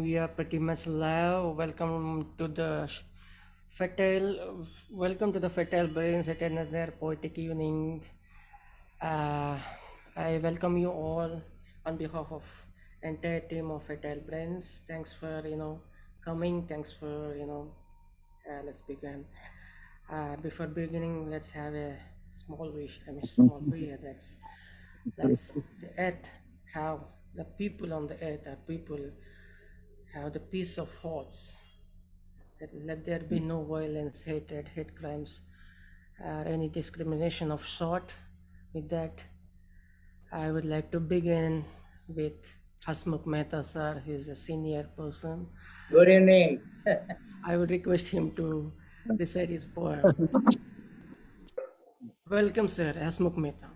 we are pretty much live. Welcome to the Fertile Brains at another poetic evening. Uh, I welcome you all on behalf of entire team of Fertile Brains. Thanks for coming. Thanks for let's begin. Before beginning, let's have a small wish. I mean, small prayer. That's the earth. How the people on the earth are people have the peace of hearts. That let there be no violence, hatred, hate crimes, or any discrimination of sort. With that, I would like to begin with Asmukh Mehtasar, who is a senior person. Good evening. I would request him to recite his poem. Welcome, sir, Asmukh Mehta.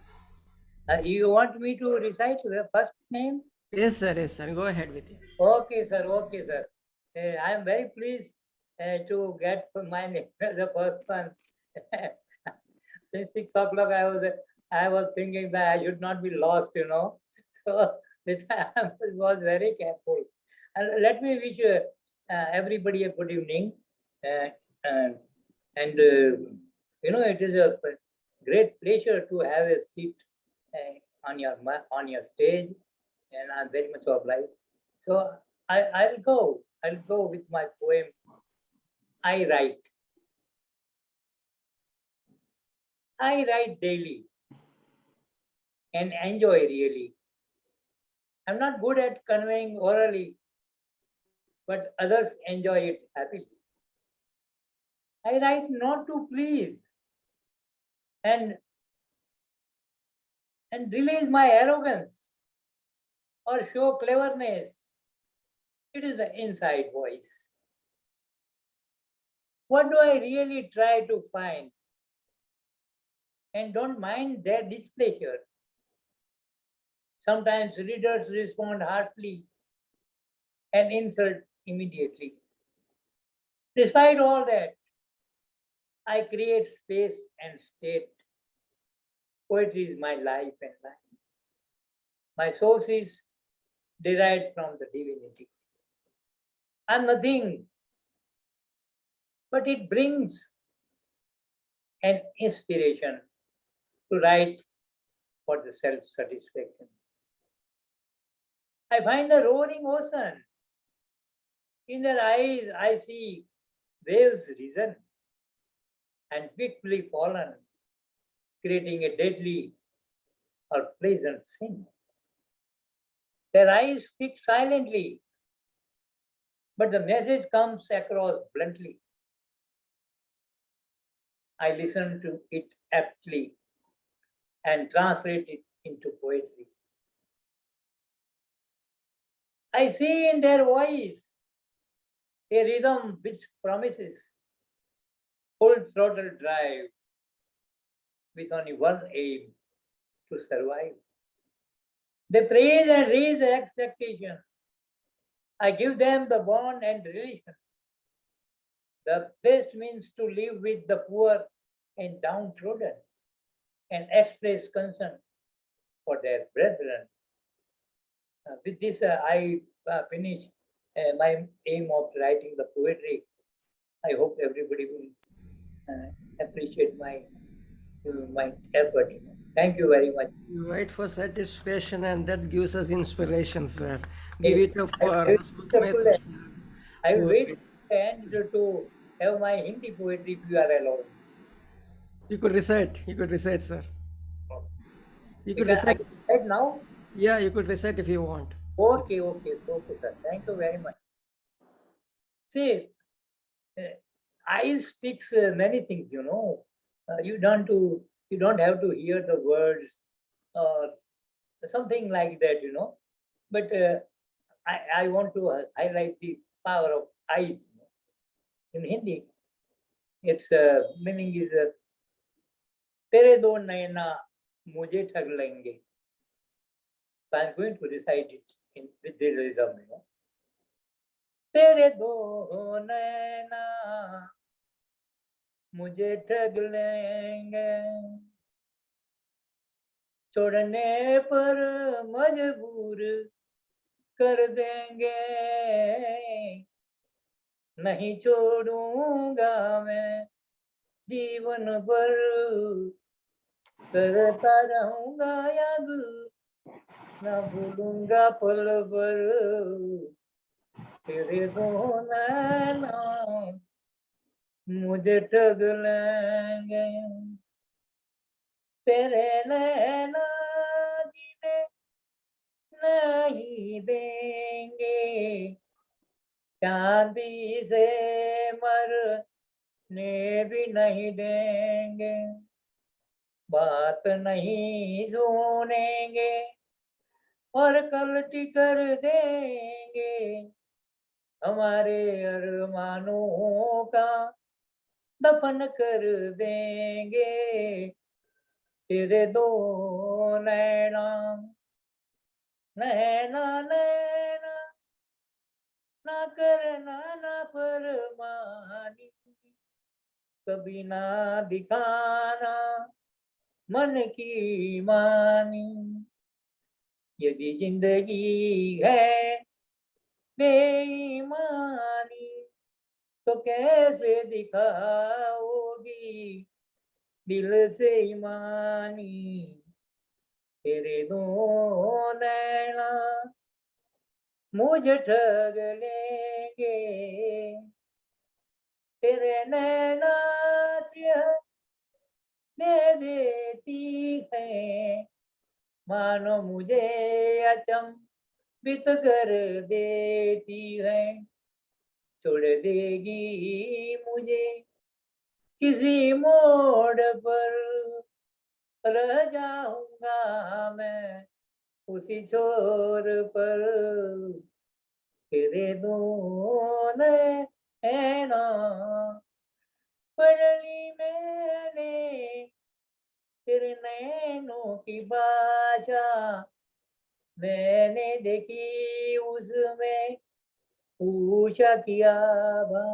You want me to recite the first name? Yes, sir. Yes, sir. Go ahead with it. Okay, sir. Okay, sir. I am very pleased to get my name the first one. Since 6 o'clock, I was thinking that I should not be lost, So I was very careful. And let me wish everybody a good evening. It is a great pleasure to have a seat on your stage, and I'm very much obliged. So I'll go with my poem. I write daily and enjoy really. I'm not good at conveying orally, but others enjoy it happily. I write not to please and release my arrogance or show cleverness. It is the inside voice. What do I really try to find? And don't mind their displeasure. Sometimes readers respond harshly and insult immediately. Despite all that, I create space and state. Poetry is my life and life. My source is derived from the divinity. I'm nothing, but it brings an inspiration to write for the self-satisfaction. I find the roaring ocean. In their eyes, I see waves risen and quickly fallen, creating a deadly or pleasant sin. Their eyes speak silently, but the message comes across bluntly. I listen to it aptly and translate it into poetry. I see in their voice a rhythm which promises full throttle drive with only one aim, to survive. They praise and raise the expectation. I give them the bond and relation. The best means to live with the poor and downtrodden and express concern for their brethren. With this, I finish my aim of writing the poetry. I hope everybody will appreciate my effort. Thank you very much. You write for satisfaction, and that gives us inspiration, sir. Give it up for Asmukh Mehta, sir. I will wait and to have my Hindi poetry if you are allowed. You could recite, sir. You could Because recite. right now? Yeah, you could recite if you want. Okay, sir. Thank you very much. See, eyes speaks many things, you don't have to hear the words or something like that, But I want to highlight the power of eyes. In Hindi, its meaning is "Tere do nayna mujhe thag lenge." So I'm going to recite it with this rhythm, तेरे दो नैना मुझे ठग लेंगे छोड़ने पर मजबूर कर देंगे, नहीं छोड़ूंगा मैं जीवन भर, करता रहूंगा याद, ना भूलूंगा पल भर तेरे दो नैना मुझे ठग लेंगे, तेरे नैना जीने नहीं देंगे, चांदी से मरने भी नहीं देंगे, बात नहीं सुनेंगे और कलटी कर देंगे, हमारे अरमानों का दफन कर देंगे, तेरे दो नैना, नैना नैना ना करना ना फरमानी, कभी ना दिखाना मन की मानी, यदि जिंदगी है बेईमानी तो कैसे दिखाओगी दिल से ईमानी, तेरे दो नैना मुझे ठग लेंगे, तेरे नैना दे देती है, मानो मुझे अचंभित कर देती है, छोड़ देगी मुझे किसी मोड़ पर, रह जाऊंगा मैं उसी छोर पर, तेरे दो नैना पढ़ ली मैंने तेरे नैनों की भाषा, मैंने देखी उसमें पूछा किया भा,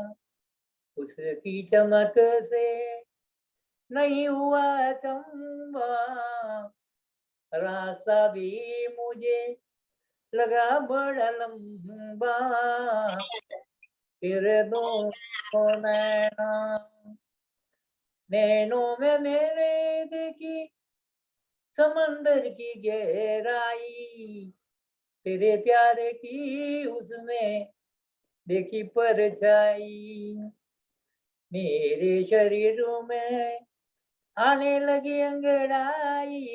उसकी चमक से नहीं हुआ चंबा, रास्ता भी मुझे लगा बड़ा लंबा, तेरे दो नैना, नैनों में मैंने देखी समंदर की गहराई, तेरे प्यारे की उसमें देखी परछाई, मेरे शरीरों में आने लगी अंगड़ाई,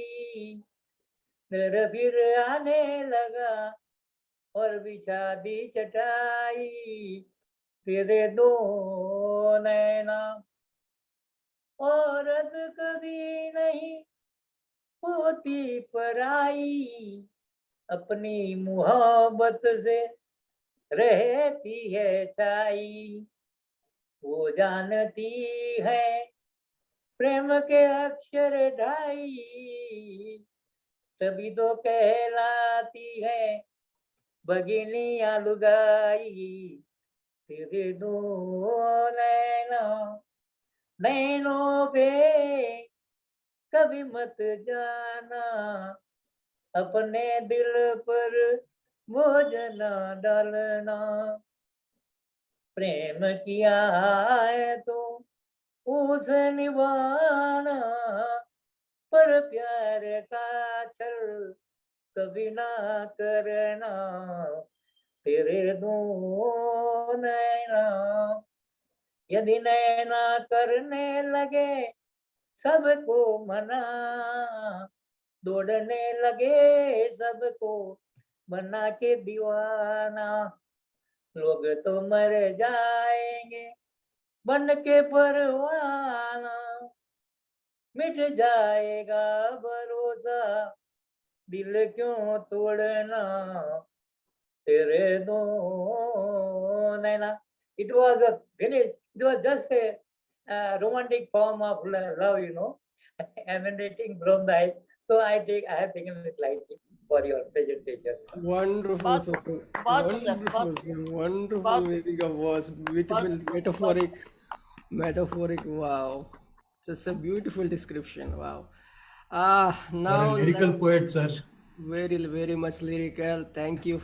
फिर आने लगा और बिछा दी चटाई, तेरे दो नैना औरत कभी नहीं होती पराई, अपनी मोहब्बत से रहती है छाई, वो जानती है प्रेम के अक्षर ढाई, तभी तो कहलाती है भगिनिया लुगाई, तेरे दो नैना, नैनों पे कभी मत जाना, अपने दिल पर बोझ न डालना, प्रेम किया है तो उसे निभाना, पर प्यार का छल कभी ना करना, तेरे दो नैना, यदि नैना करने लगे सबको मना, दौड़ने लगे सबको बना के दीवाना, लोग तो मर जाएंगे बन के परवाना, मिट जाएगा भरोसा दिल क्यों तोड़ना, तेरे दो नैना. It was a it was just a romantic form of love, you know, emanating from the eyes. So I have taken it lightly for your presentation. Wonderful, sir. Wonderful, sir. Wonderful weaving of words. Beautiful, metaphoric. Wow, just a beautiful description. Wow. You are a Now lyrical poet, sir. Very much lyrical. Thank you,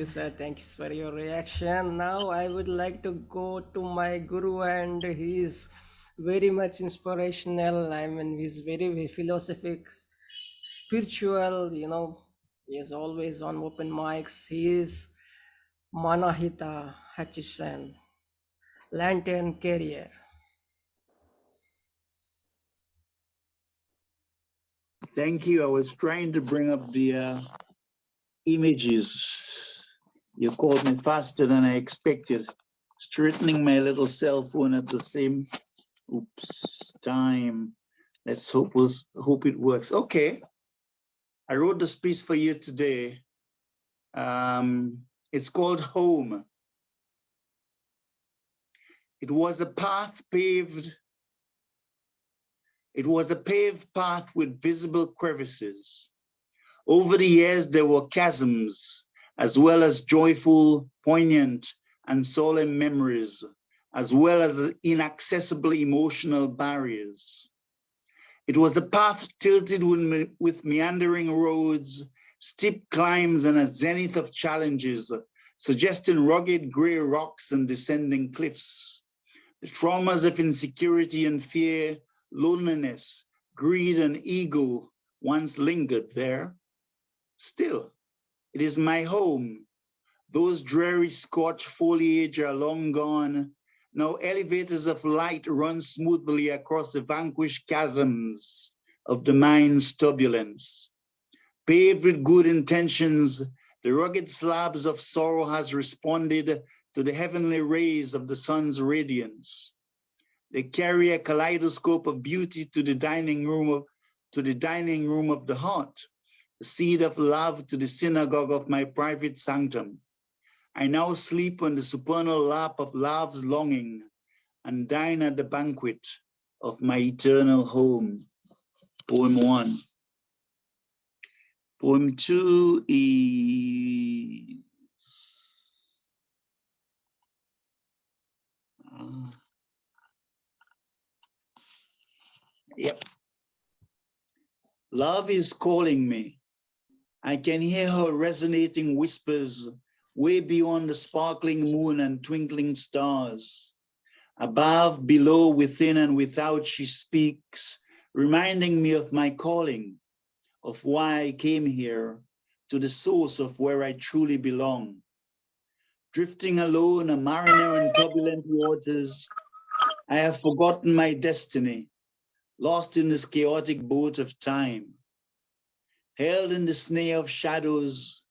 sir. Thanks for your reaction. Now I would like to go to my guru, and he is very much inspirational. I mean, he's very philosophic, spiritual. He is always on open mics. He is Manahita Hutchison, lantern carrier. Thank you. I was trying to bring up the images. You called me faster than I expected. Straightening my little cell phone at the same time. Let's hope it works. Okay. I wrote this piece for you today. It's called Home. It was a paved path with visible crevices. Over the years, there were chasms, as well as joyful, poignant, and solemn memories, as well as inaccessible emotional barriers. It was a path tilted with meandering roads, steep climbs, and a zenith of challenges, suggesting rugged gray rocks and descending cliffs. The traumas of insecurity and fear, loneliness, greed, and ego once lingered there. Still, it is my home. Those dreary scorched foliage are long gone. Now elevators of light run smoothly across the vanquished chasms of the mind's turbulence. Paved with good intentions, the rugged slabs of sorrow has responded to the heavenly rays of the sun's radiance. They carry a kaleidoscope of beauty to the dining room of the heart, the seed of love to the synagogue of my private sanctum. I now sleep on the supernal lap of love's longing and dine at the banquet of my eternal home. Poem 1. Poem 2 is Love is calling me. I can hear her resonating whispers way beyond the sparkling moon and twinkling stars. Above, below, within, and without, she speaks, reminding me of my calling, of why I came here, to the source of where I truly belong. Drifting alone, a mariner in turbulent waters, I have forgotten my destiny, lost in this chaotic boat of time. Held in the snare of shadows,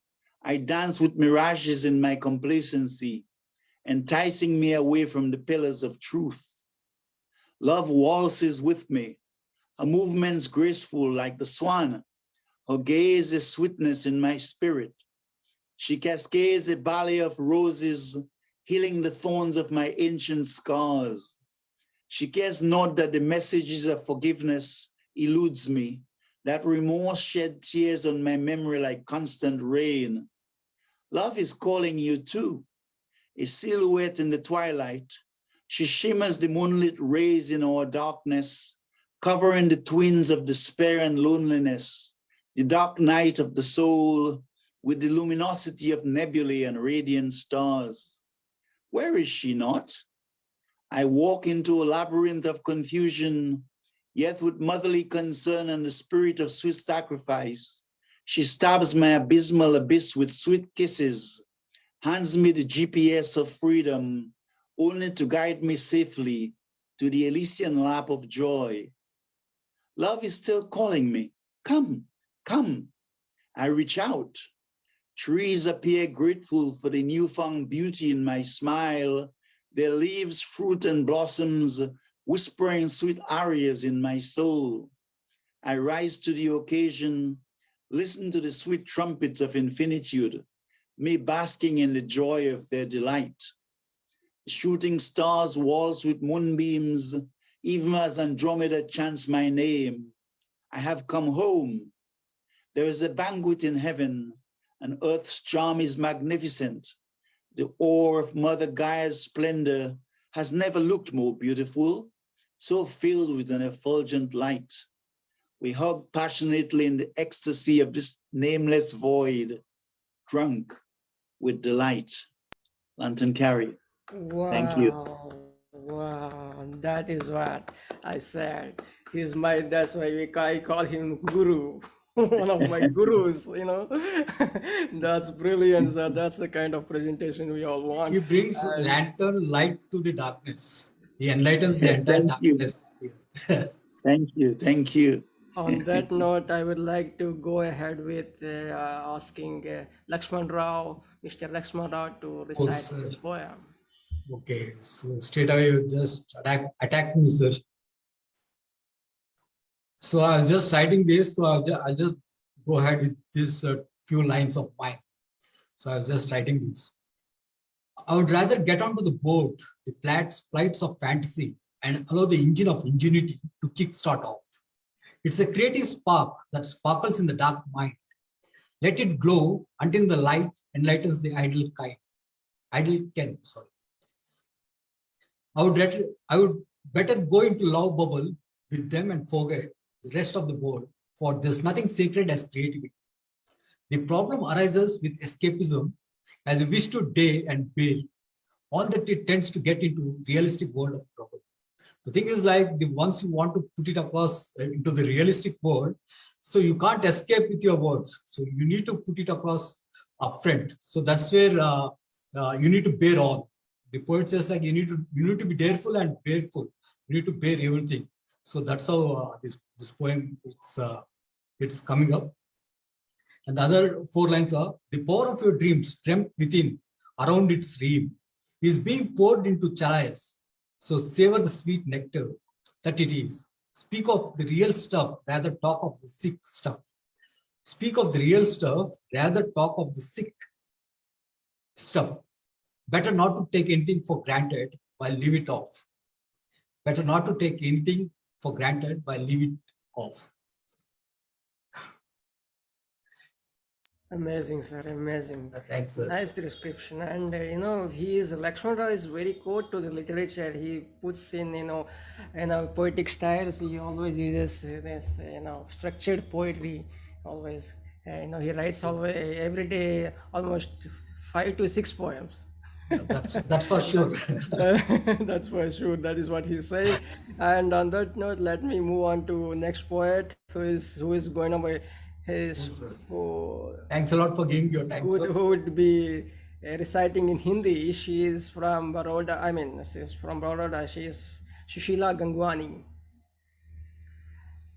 I dance with mirages in my complacency, enticing me away from the pillars of truth. Love waltzes with me, her movements graceful like the swan, her gaze is sweetness in my spirit. She cascades a ballet of roses, healing the thorns of my ancient scars. She cares not that the messages of forgiveness eludes me, that remorse shed tears on my memory like constant rain. Love is calling you too. A silhouette in the twilight, she shimmers the moonlit rays in our darkness, covering the twins of despair and loneliness, the dark night of the soul, with the luminosity of nebulae and radiant stars. Where is she not? I walk into a labyrinth of confusion, yet with motherly concern and the spirit of sweet sacrifice, she stabs my abysmal abyss with sweet kisses, hands me the GPS of freedom, only to guide me safely to the Elysian lap of joy. Love is still calling me. Come, come. I reach out. Trees appear grateful for the newfound beauty in my smile, their leaves, fruit, and blossoms whispering sweet arias in my soul. I rise to the occasion, listen to the sweet trumpets of infinitude, me basking in the joy of their delight. The shooting stars waltz with moonbeams, even as Andromeda chants my name. I have come home. There is a banquet in heaven, and earth's charm is magnificent. The ore of Mother Gaia's splendor has never looked more beautiful, so filled with an effulgent light. We hug passionately in the ecstasy of this nameless void, drunk with delight. Lantern Carry. Thank you. Wow, that is what I said. He's my, that's why I call him Guru. One of my gurus, you know. That's brilliant, sir. That's the kind of presentation we all want. He brings lantern light to the darkness. He enlightens the entire Thank you. darkness. Thank you. Thank you. On that note, I would like to go ahead with asking Lakshman Rao, Mr. Lakshman Rao, to recite sir. this poem. Okay, so straight away you just attack me, sir. So I was just citing this, so I'll just go ahead with this few lines of mine. So I was just writing this. I would rather get onto the boat, the flights of fantasy, and allow the engine of ingenuity to kickstart off. It's a creative spark that sparkles in the dark mind. Let it glow until the light enlightens the idle Ken. Sorry. I would better go into love bubble with them and forget the rest of the world, for there's nothing sacred as creativity. The problem arises with escapism as a wish to day and bail. All that it tends to get into realistic world of trouble. The thing is, like, the once you want to put it across into the realistic world, so you can't escape with your words. So you need to put it across upfront. So that's where you need to bear all. The poet says, like, you need to be dareful and bearful. You need to bear everything. So that's how this poem it's coming up. And the other four lines are: the power of your dreams dreamt within, around its rim, is being poured into chalice. So savor the sweet nectar that it is. Speak of the real stuff, rather talk of the sick stuff. Speak of the real stuff, rather talk of the sick stuff. Better not to take anything for granted while leave it off. Better not to take anything for granted while leave it off. Amazing, sir. Amazing. Thanks, sir. Nice description. And Lakshman Rao is very core to the literature. He puts in poetic styles. He always uses this structured poetry. Always, he writes always every day almost 5 to 6 poems. That's for sure. That's for sure. That is what he says. And on that note, let me move on to next poet who is going on by his. Thanks a lot for giving your time. Who would be reciting in Hindi. She is from Baroda. She's from Baroda. She is Sushila Gangwani.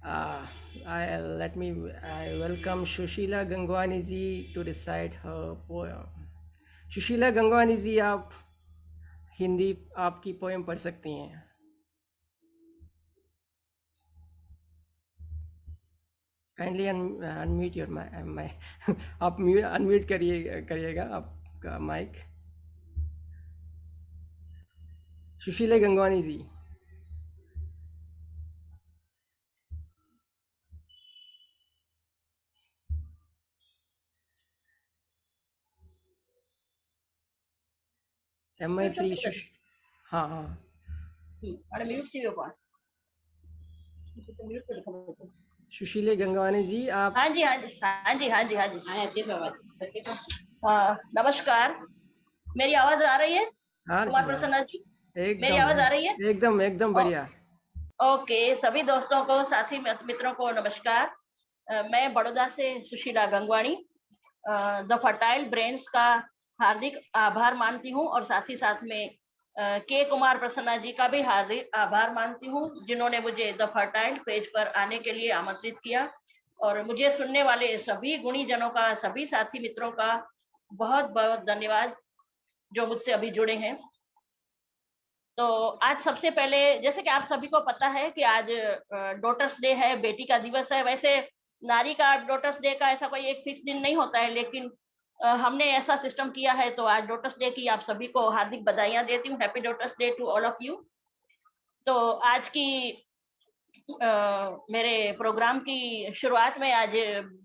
I welcome Sushila Gangwani ji to recite her poem. Sushila Gangwani जी, आप हिंदी आपकी poem पढ़ सकती हैं. Kindly unmute your mic. आप unmute करिएगा आपका mic. Sushila Gangwani जी. हाँ सुशीला गंगवानी जी, आप. हाँ जी. नमस्कार, मेरी आवाज आ रही है? कुमार प्रसन्ना जी, मेरी आवाज आ रही है? एकदम बढ़िया. ओके, सभी दोस्तों को, साथी मित्रों को नमस्कार. मैं बड़ौदा से Sushila Gangwani the fertile brains का हार्दिक आभार मानती हूँ, और साथ ही साथ में के कुमार प्रसन्ना जी का भी हार्दिक आभार मानती हूँ, जिन्होंने मुझे द फर्टाइल पेज पर आने के लिए आमंत्रित किया. और मुझे सुनने वाले सभी गुणी जनों का, सभी साथी मित्रों का बहुत बहुत धन्यवाद जो मुझसे अभी जुड़े हैं. तो आज सबसे पहले, जैसे कि आप सभी को पता है कि आज डॉटर्स डे है, बेटी का दिवस है. वैसे नारी का डॉटर्स डे का ऐसा कोई एक फिक्स दिन नहीं होता है, लेकिन हमने ऐसा सिस्टम किया है. तो आज डॉटर्स डे की आप सभी को हार्दिक बधाइयां देती हूँ. Happy daughters day to all of you. तो आज की मेरे प्रोग्राम की शुरुआत में, आज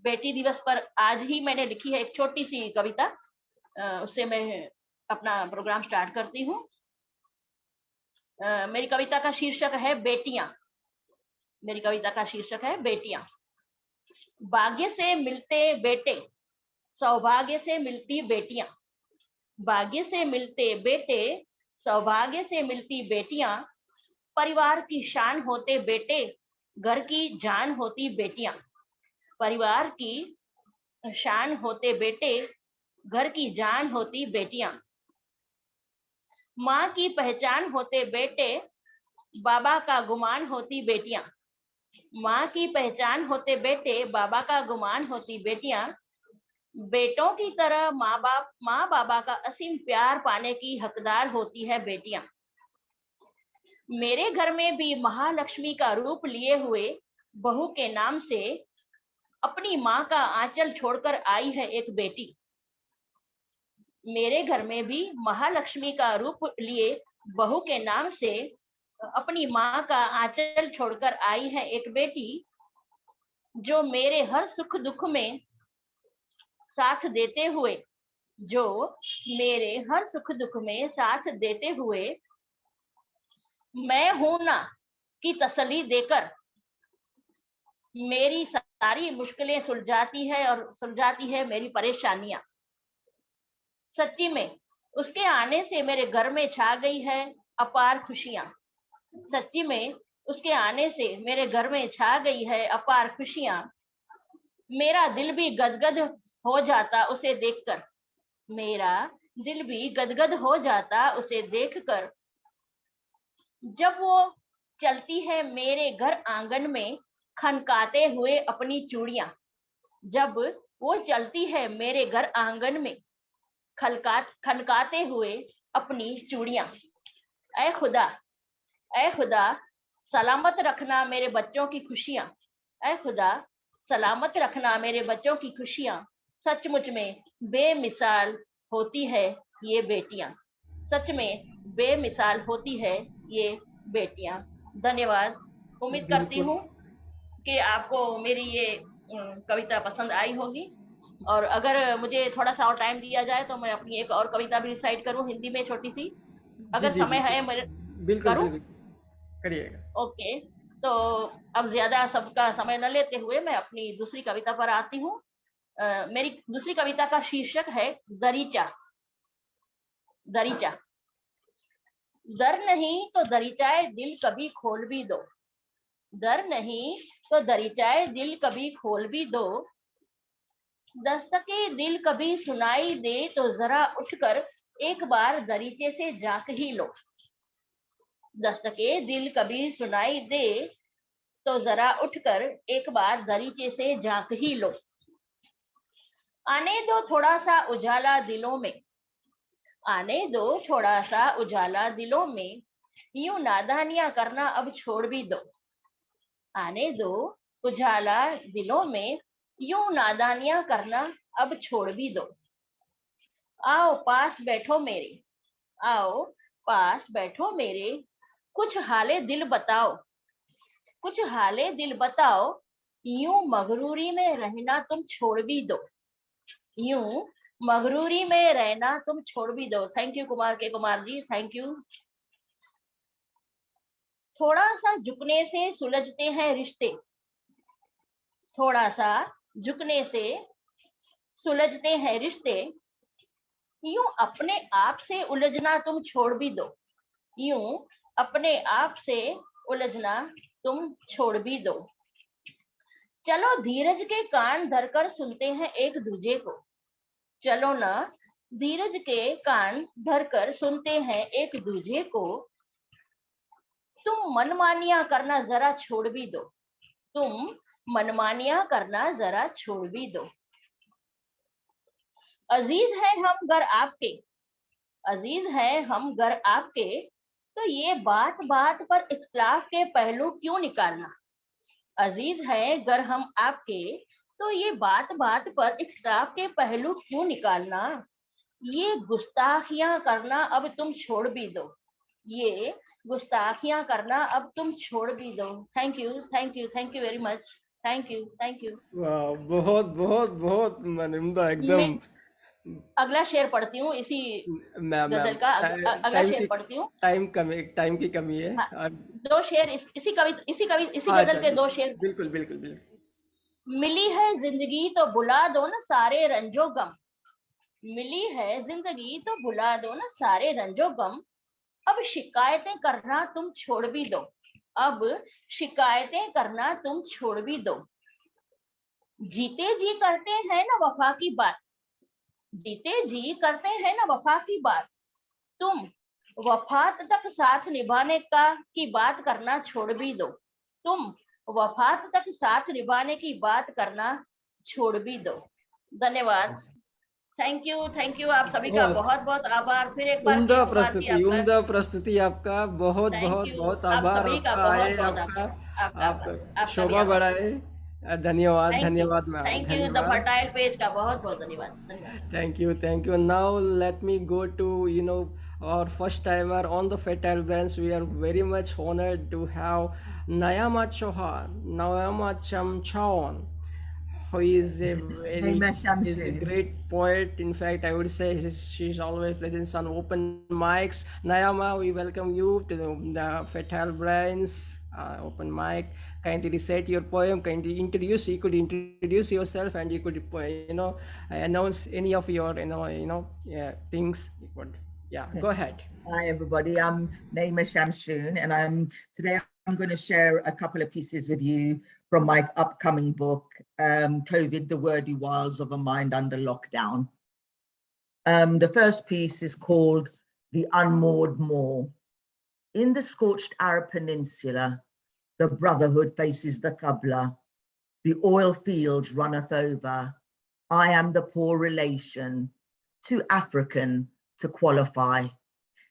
बेटी दिवस पर आज ही मैंने लिखी है एक छोटी सी कविता. उससे मैं अपना प्रोग्राम स्टार्ट करती हूँ. मेरी कविता का शीर्षक है बेटियां. मेरी कविता का शीर्षक है बेटियां। भाग्य से मिलते बेटे, सौभाग्य से मिलती बेटियां। भाग्य से मिलते बेटे, सौभाग्य से मिलती बेटियां। परिवार की शान होते बेटे, घर की जान होती बेटियां। परिवार की शान होते बेटे, घर की जान होती बेटियां। माँ की पहचान होते बेटे, बाबा का गुमान होती बेटियां। माँ की पहचान होते बेटे, बाबा का गुमान होती बेटियां। बेटों की तरह माँ बाबा का असीम प्यार पाने की हकदार होती है बेटियां। मेरे घर में भी महालक्ष्मी का रूप लिए हुए बहू के नाम से अपनी माँ का आंचल छोड़कर आई है एक बेटी। मेरे घर में भी महालक्ष्मी का रूप लिए बहू के नाम से अपनी माँ का आंचल छोड़कर आई है एक बेटी, जो मेरे हर सुख दुख में साथ देते हुए, जो मेरे हर सुख दुख में साथ देते हुए मैं हूं ना की तसल्ली देकर मेरी सारी मुश्किलें सुलझाती है और सुलझाती है मेरी परेशानियां। सच्ची में उसके आने से मेरे घर में छा गई है अपार खुशियां। सच्ची में उसके आने से मेरे घर में छा गई है अपार खुशियां। मेरा दिल भी गदगद हो जाता उसे देखकर, मेरा दिल भी गदगद हो जाता उसे देखकर। जब वो चलती है मेरे घर आंगन में खनकाते हुए अपनी चूड़ियां। जब वो चलती है मेरे घर आंगन में खनकाते हुए अपनी चूड़ियां। ऐ खुदा सलामत रखना मेरे बच्चों की खुशियां। ऐ खुदा सलामत रखना मेरे बच्चों की खुशियां। सचमुच में बेमिसाल होती है ये बेटियां। सच में बेमिसाल होती है ये बेटियां। धन्यवाद। उम्मीद करती बिल्कुल। हूँ कि आपको मेरी ये कविता पसंद आई होगी, और अगर मुझे थोड़ा सा और टाइम दिया जाए तो मैं अपनी एक और कविता भी रिसाइट करूँ हिंदी में, छोटी सी, जी अगर जी समय है बिल्कुल मेरे। बिल्कुल करूँ? बिल्कुल करिएगा। ओके, तो अब ज्यादा सबका समय न लेते हुए मैं अपनी दूसरी कविता पर आती हूँ। मेरी दूसरी कविता का शीर्षक है दरीचा। दरीचा। दर नहीं तो दरीचाए दिल कभी खोल भी दो। दर नहीं तो दरीचाए दिल कभी खोल भी दो। दस्तके दिल कभी सुनाई दे तो जरा उठकर एक बार दरीचे से झांक ही लो। दस्तके दिल कभी सुनाई दे तो जरा उठकर एक बार दरीचे से झांक ही लो। आने दो थोड़ा सा उजाला दिलों में, आने दो थोड़ा सा उजाला दिलों में। यूं नादानियां करना अब छोड़ भी दो। आने दो उजाला दिलों में, यूं नादानियां करना अब छोड़ भी दो। आओ पास बैठो मेरे, आओ पास बैठो मेरे, कुछ हाले दिल बताओ, कुछ हाले दिल बताओ। यूं मगरूरी में रहना तुम छोड़ भी दो। यूं मगरूरी में रहना तुम छोड़ भी दो। Thank you Kumar ji, thank you. थोड़ा सा झुकने से सुलझते हैं रिश्ते, थोड़ा सा झुकने से सुलझते हैं रिश्ते। यूं अपने आप से उलझना तुम छोड़ भी दो। यूं अपने आप से उलझना तुम छोड़ भी दो। चलो धीरज के कान धरकर सुनते हैं एक दूजे को। चलो ना धीरज के कान धरकर सुनते हैं एक दूजे को। तुम मनमानियां करना जरा छोड़ भी दो। तुम मनमानियां करना जरा छोड़ भी दो। अजीज है हम घर आपके, अजीज है हम घर आपके, तो ये बात बात पर इख्तिलाफ के पहलू क्यों निकालना। अजीज है घर हम आपके, तो ये बात बात पर इख्तिलाफ के पहलू क्यों निकालना। ये गुस्ताखियां करना अब तुम छोड़ भी दो। ये गुस्ताखियां करना अब तुम छोड़ भी दो। Thank you, thank you, thank you very much. Thank you, thank you. वाह, बहुत बहुत बहुत उम्दा एकदम। अगला शेर पढ़ती हूँ इसी मैम गजल का अगला शेर पढ़ती हूँ। टाइम की कमी है। हाँ, दो शेर इसी अच्छा, गजल के दो शेर। बिल्कुल बिल्कुल बिल्कुल। मिली है जिंदगी तो बुला दो ना सारे रंजो गम, मिली है जिंदगी तो बुला दो ना सारे रंजो गम, अब शिकायतें करना तुम छोड़ भी दो, अब शिकायतें करना तुम छोड़ भी दो, जीते जी करते हैं ना वफा की बात, जीते जी करते हैं ना वफा की बात, तुम वफात तक साथ निभाने का की बात करना छोड़ भी दो, तुम वफात तक साथ निभाने की बात करना छोड़ भी दो। धन्यवाद। थैंक यू आप सभी का बहुत बहुत आभार। फिर एक बार उम्दा प्रस्तुति आपका बहुत बहुत बहुत आभार। आपका आए, आपका शोभा बढ़ाए। धन्यवाद धन्यवाद ma'am, thank you the fertile page का बहुत बहुत धन्यवाद। Thank you. Now let me go to our first timer on the Fertile Brands. We are very much honored to have Nayama Chamchaon, who is a great poet. In fact, I would say she's always present on open mics. Nayama, we welcome you to the Fertile Brands open mic. Kindly recite your poem. Kindly introduce. You could introduce yourself, and you could announce any of your things. You could. Yeah, go ahead. Hi everybody, I'm Naima Shamshoon, and today I'm going to share a couple of pieces with you from my upcoming book, COVID, the Wordy Wilds of a Mind Under Lockdown. The first piece is called The Unmoored Moor. In the scorched Arab Peninsula, the brotherhood faces the Qibla, the oil fields runneth over. I am the poor relation, too African to qualify.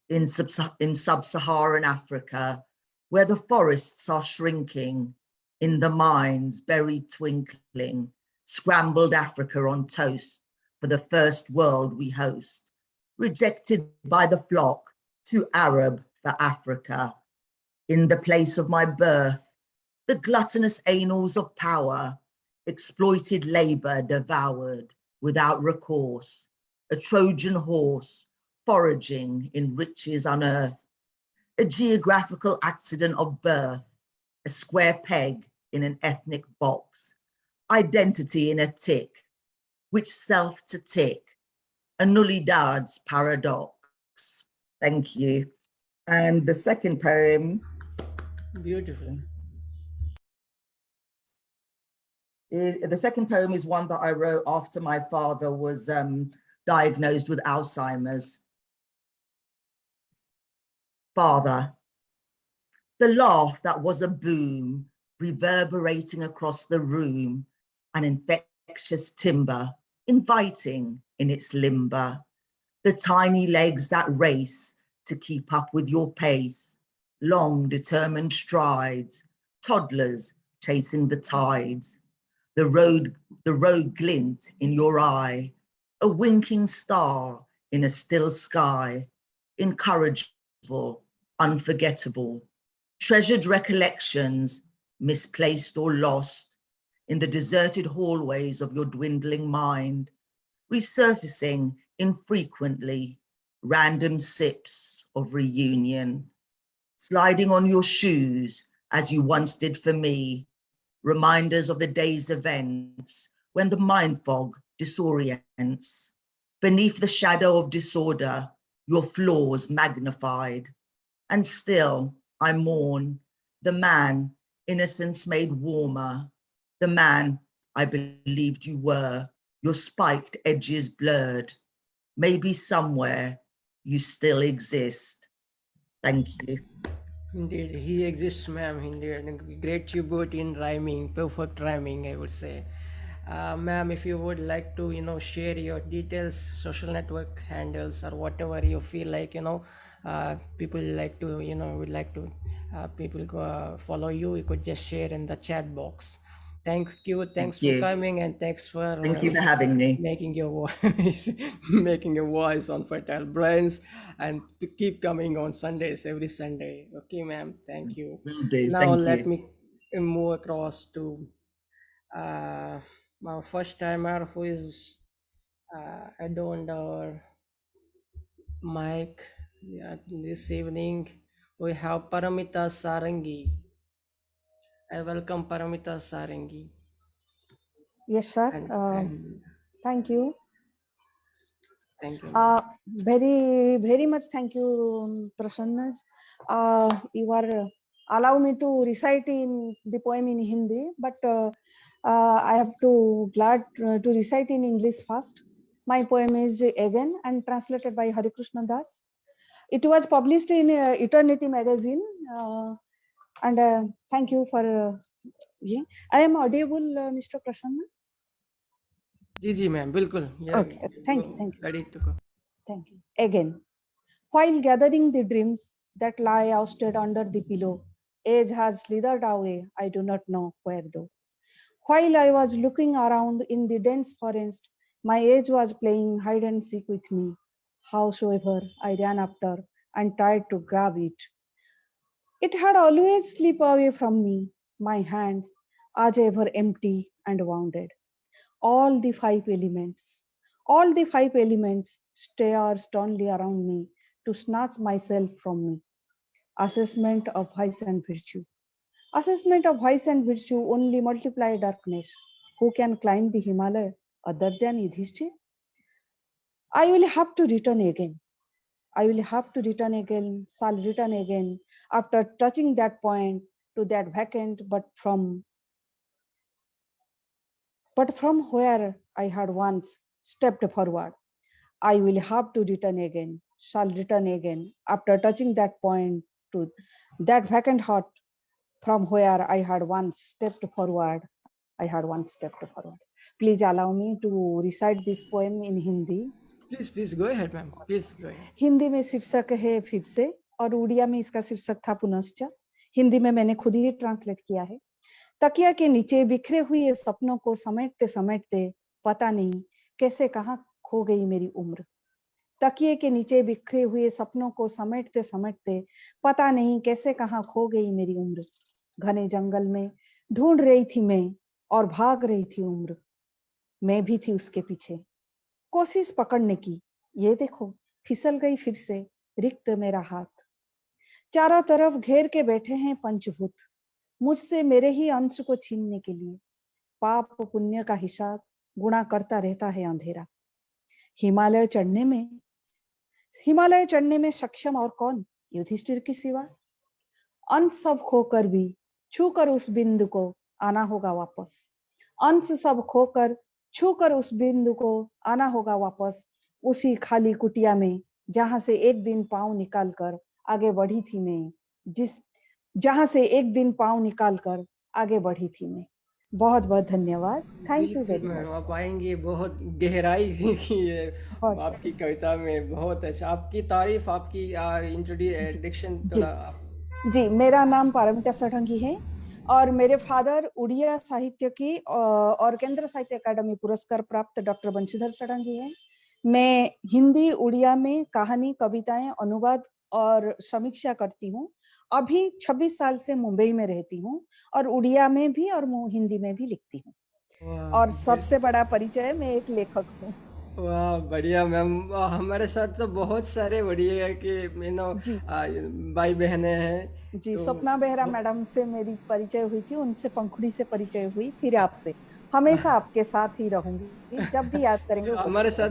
In sub-Saharan Africa, where the forests are shrinking, in the mines buried twinkling, scrambled Africa on toast for the first world we host, rejected by the flock, too Arab for Africa. In the place of my birth, the gluttonous annals of power, exploited labor devoured without recourse, a Trojan horse foraging in riches unearthed, a geographical accident of birth, a square peg in an ethnic box, identity in a tick, which self to tick, a nullidad's paradox. Thank you. And the second poem. Beautiful. The second poem is one that I wrote after my father was diagnosed with Alzheimer's. Father, the laugh that was a boom, reverberating across the room, an infectious timber, inviting in its limber, the tiny legs that race to keep up with your pace, long determined strides, toddlers chasing the tides, the road glint in your eye, a winking star in a still sky, incorrigible, unforgettable, treasured recollections, misplaced or lost, in the deserted hallways of your dwindling mind, resurfacing infrequently, random sips of reunion, sliding on your shoes as you once did for me, reminders of the day's events when the mind fog disorients, beneath the shadow of disorder, your flaws magnified. And still I mourn the man innocence made warmer, the man I believed you were, your spiked edges blurred. Maybe somewhere you still exist. Thank you. Indeed, he exists, ma'am. Indeed, great tribute in rhyming, perfect rhyming, I would say. Ma'am, if you would like to, share your details, social network handles, or whatever you feel like, people like to, would like to, people go follow you. You could just share in the chat box. Thanks for coming, and thanks for having me. Making your voice on Fertile Brains, and to keep coming on Sundays, every Sunday. Okay, ma'am. Thank you. Will do. Now let me move across to my first timer, who is I don't our mic. Yeah, this evening we have Paramita Sarenghi. I welcome Paramita Sarenghi. Yes, sir. And Thank you. thank you, ma'am. Very much thank you, Prasanna. You are allow me to recite in the poem in Hindi, but I have to glad to recite in English first. My poem is again and translated by Hari Krishna Das. It was published in Eternity magazine, and thank you for. Yeah. I am audible, Mr. Prasanna. जी ma'am, बिल्कुल. Yeah, Okay. Thank you. ready to go. Thank you. Again, while gathering the dreams that lie ousted under the pillow, age has slithered away, I do not know where though. While I was looking around in the dense forest, my age was playing hide and seek with me. Howsoever, I ran after and tried to grab it. It had always slipped away from me, my hands, as ever empty and wounded. All the all the five elements stare sternly around me to snatch myself from me. Assessment of vice and virtue. Assessment of vice and virtue only multiply darkness. Who can climb the Himalaya other than Yudhishthir? I will have to return again. I will have to return again, shall return again after touching that point to that vacant but from where I had once stepped forward. I will have to return again, shall return again after touching that point to that vacant heart from where I had once stepped forward. I had once stepped forward. Please allow me to recite this poem in Hindi. Please go ahead, ma'am. Please go ahead. Hindi में शीर्षक है फिर से और उड़िया में इसका शीर्षक था पुनश्च. हिंदी में मैंने खुद ही ट्रांसलेट किया है. तकिया के नीचे बिखरे हुए सपनों को समेटते समेटते पता नहीं कैसे कहाँ खो गई मेरी उम्र. तकिए के नीचे बिखरे हुए सपनों को समेटते समेटते पता नहीं कैसे कहाँ खो गई मेरी उम्र. घने जंगल में ढूंढ रही थी मैं और भाग रही थी उम्र. मैं भी थी उसके पीछे कोशिश पकड़ने की. ये देखो फिसल गई फिर से रिक्त मेरा हाथ. चारों तरफ घेर के बैठे हैं पंचभूत मुझसे मेरे ही अंश को छीनने के लिए. पाप पुण्य का हिसाब गुणा करता रहता है अंधेरा. हिमालय चढ़ने में सक्षम और कौन युधिष्ठिर की सिवा. अंश सब खोकर भी छूकर उस बिंदु को आना होगा वापस. अंश सब खोकर छूकर उस बिंदु को आना होगा वापस. उसी खाली कुटिया में जहां से एक दिन पांव निकाल कर आगे बढ़ी थी मैं. जहां से एक दिन पांव निकाल कर आगे बढ़ी थी मैं. बहुत बहुत धन्यवाद. Thank you very madam, much. आप आएंगे बहुत गहराई की है आपकी कविता में. बहुत अच्छा. आपकी तारीफ, आपकी इंट्रोडक्शन थोड़ा. जी, मेरा नाम पारमिता सरंगी है और मेरे फादर उड़िया साहित्य की और केंद्र साहित्य अकादमी पुरस्कार प्राप्त डॉक्टर बंशीधर सरंगी है. मैं हिंदी उड़िया में कहानी, कविताएं, अनुवाद और समीक्षा करती हूँ. अभी 26 साल से मुंबई में रहती हूँ और उड़िया में भी और हिंदी में भी लिखती हूँ. और सबसे बड़ा परिचय, मैं एक लेखक हूँ. वाह, बढ़िया मैम. हमारे साथ तो बहुत सारे बढ़िया कि भाई बहने हैं. जी, स्वप्ना बेहरा मैडम से मेरी परिचय हुई थी, उनसे पंखुड़ी से परिचय हुई, फिर आपसे. हमेशा आपके साथ ही रहूंगी, जब भी याद करेंगे. हमारे साथ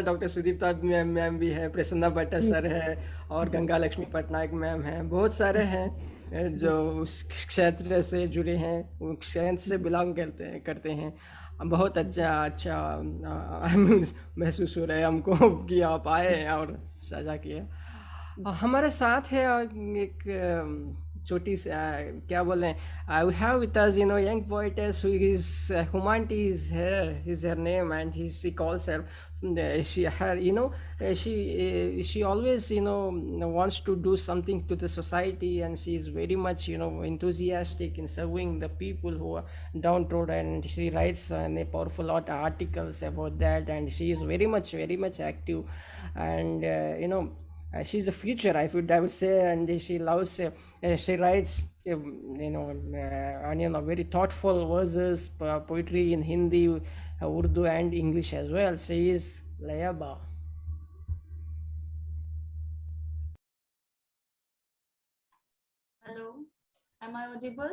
डॉक्टर सुदीप्ता मैम भी है, प्रसन्ना भट्टा सर है और गंगा लक्ष्मी पटनायक मैम है. बहुत सारे हैं जो उस क्षेत्र से जुड़े हैं, उस क्षेत्र से बिलोंग करते हैं. बहुत अच्छा महसूस हो रहा है हमको कि आप आए और साझा किया. हमारे साथ है एक छोटी सी क्या बोले, we have with us young poetess who is humanity is her name, and she calls her she always wants to do something to the society, and she is very much enthusiastic in serving the people who are downtrodden, and she writes powerful articles about that, and she is very much active, and she's the future, I would say, and she loves she writes and very thoughtful verses, poetry in Hindi, Urdu, and English as well. She is Layaba. Hello, am I audible?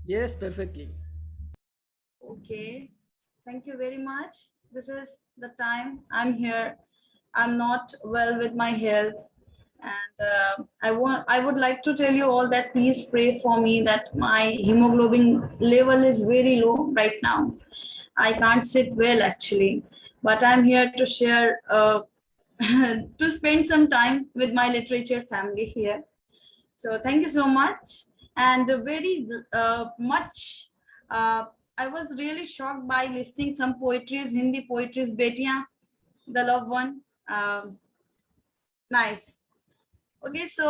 Yes, perfectly. Okay, thank you very much. This is the time I'm here. I'm not well with my health, and I would like to tell you all that please pray for me that my hemoglobin level is very low right now. I can't sit well actually, but I'm here to share to spend some time with my literature family here. So thank you so much, and very much. I was really shocked by listening some poetries, Hindi poetries, Betiyan, the loved one. Nice. Okay, so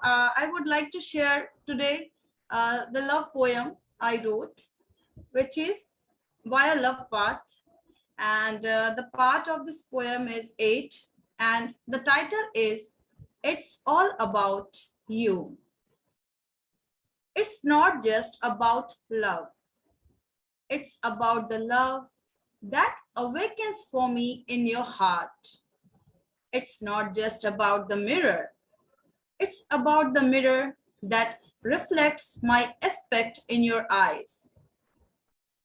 I would like to share today the love poem I wrote, which is Via Love Path, and the part of this poem is 8, and the title is It's All About You. It's not just about love. It's about the love that awakens for me in your heart. It's not just about the mirror. It's about the mirror that reflects my aspect in your eyes.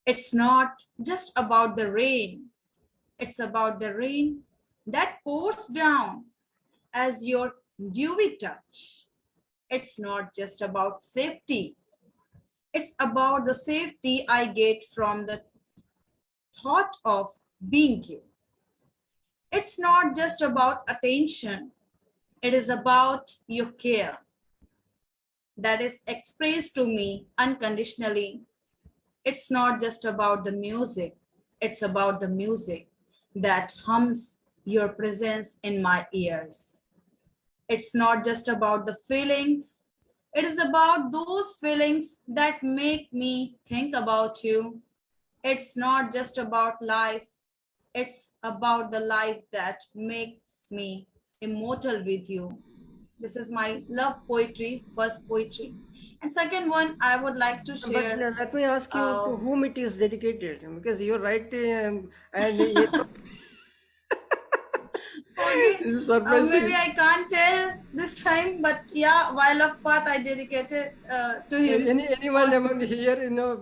It's not just about the rain. It's about the rain that pours down as your dewy touch. It's not just about safety. It's about the safety I get from the thought of being you. It's not just about attention. It is about your care that is expressed to me unconditionally. It's not just about the music. It's about the music that hums your presence in my ears. It's not just about the feelings. It is about those feelings that make me think about you. It's not just about life. It's about the life that makes me immortal with you. This is my love poetry, first poetry. And second one, I would like to But share. let me ask you to whom it is dedicated, because you're right, and Okay, this is surprising. maybe I can't tell this time, but yeah, While Love Path I dedicated to him. Anyone among here,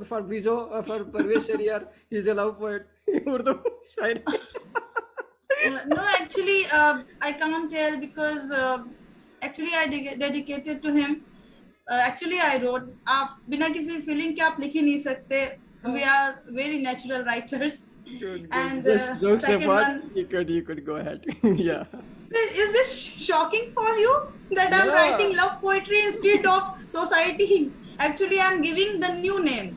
for Bizo, for Perwaiz Sahriyar, he's a love poet. Urdu shairi. No, actually, I can't tell because actually I dedicated to him. Actually, I wrote. आप बिना किसी feeling के आप लिख ही नहीं सकते. We are very natural writers. Good. And Just jokes second apart, one, you could go ahead. Yeah. is this shocking for you that I'm Yeah. writing love poetry instead of society? Actually, I'm giving the new name.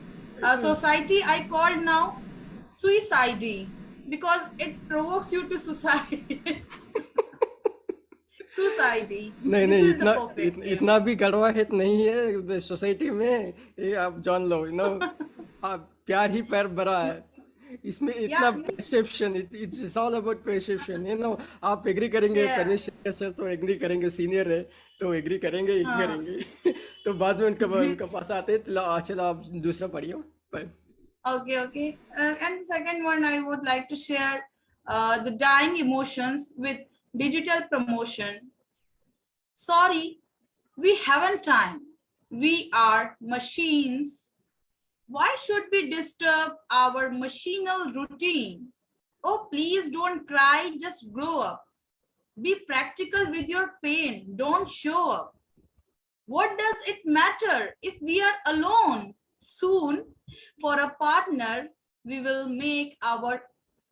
Society I called now suicide because it provokes you to suicide. Suicide. नहीं This नहीं is the perfect name. इतना भी कड़वाहट नहीं है society में, ये आप जान लो, आप प्यार ही पैर भरा है इसमें, इतना perception, it's all about perception, आप एग्री करेंगे, परवेश सर तो एग्री करेंगे, सीनियर है तो एग्री करेंगे, करेंगे तो बाद में उनका पास आते चलो आप दूसरा पढ़िए. Okay. And second one, I would like to share the dying emotions with digital promotion. Sorry, we haven't time. We are machines. Why should we disturb our machinal routine? Oh, please don't cry, just grow up. Be practical with your pain, don't show up. What does it matter if we are alone? Soon, for a partner, we will make our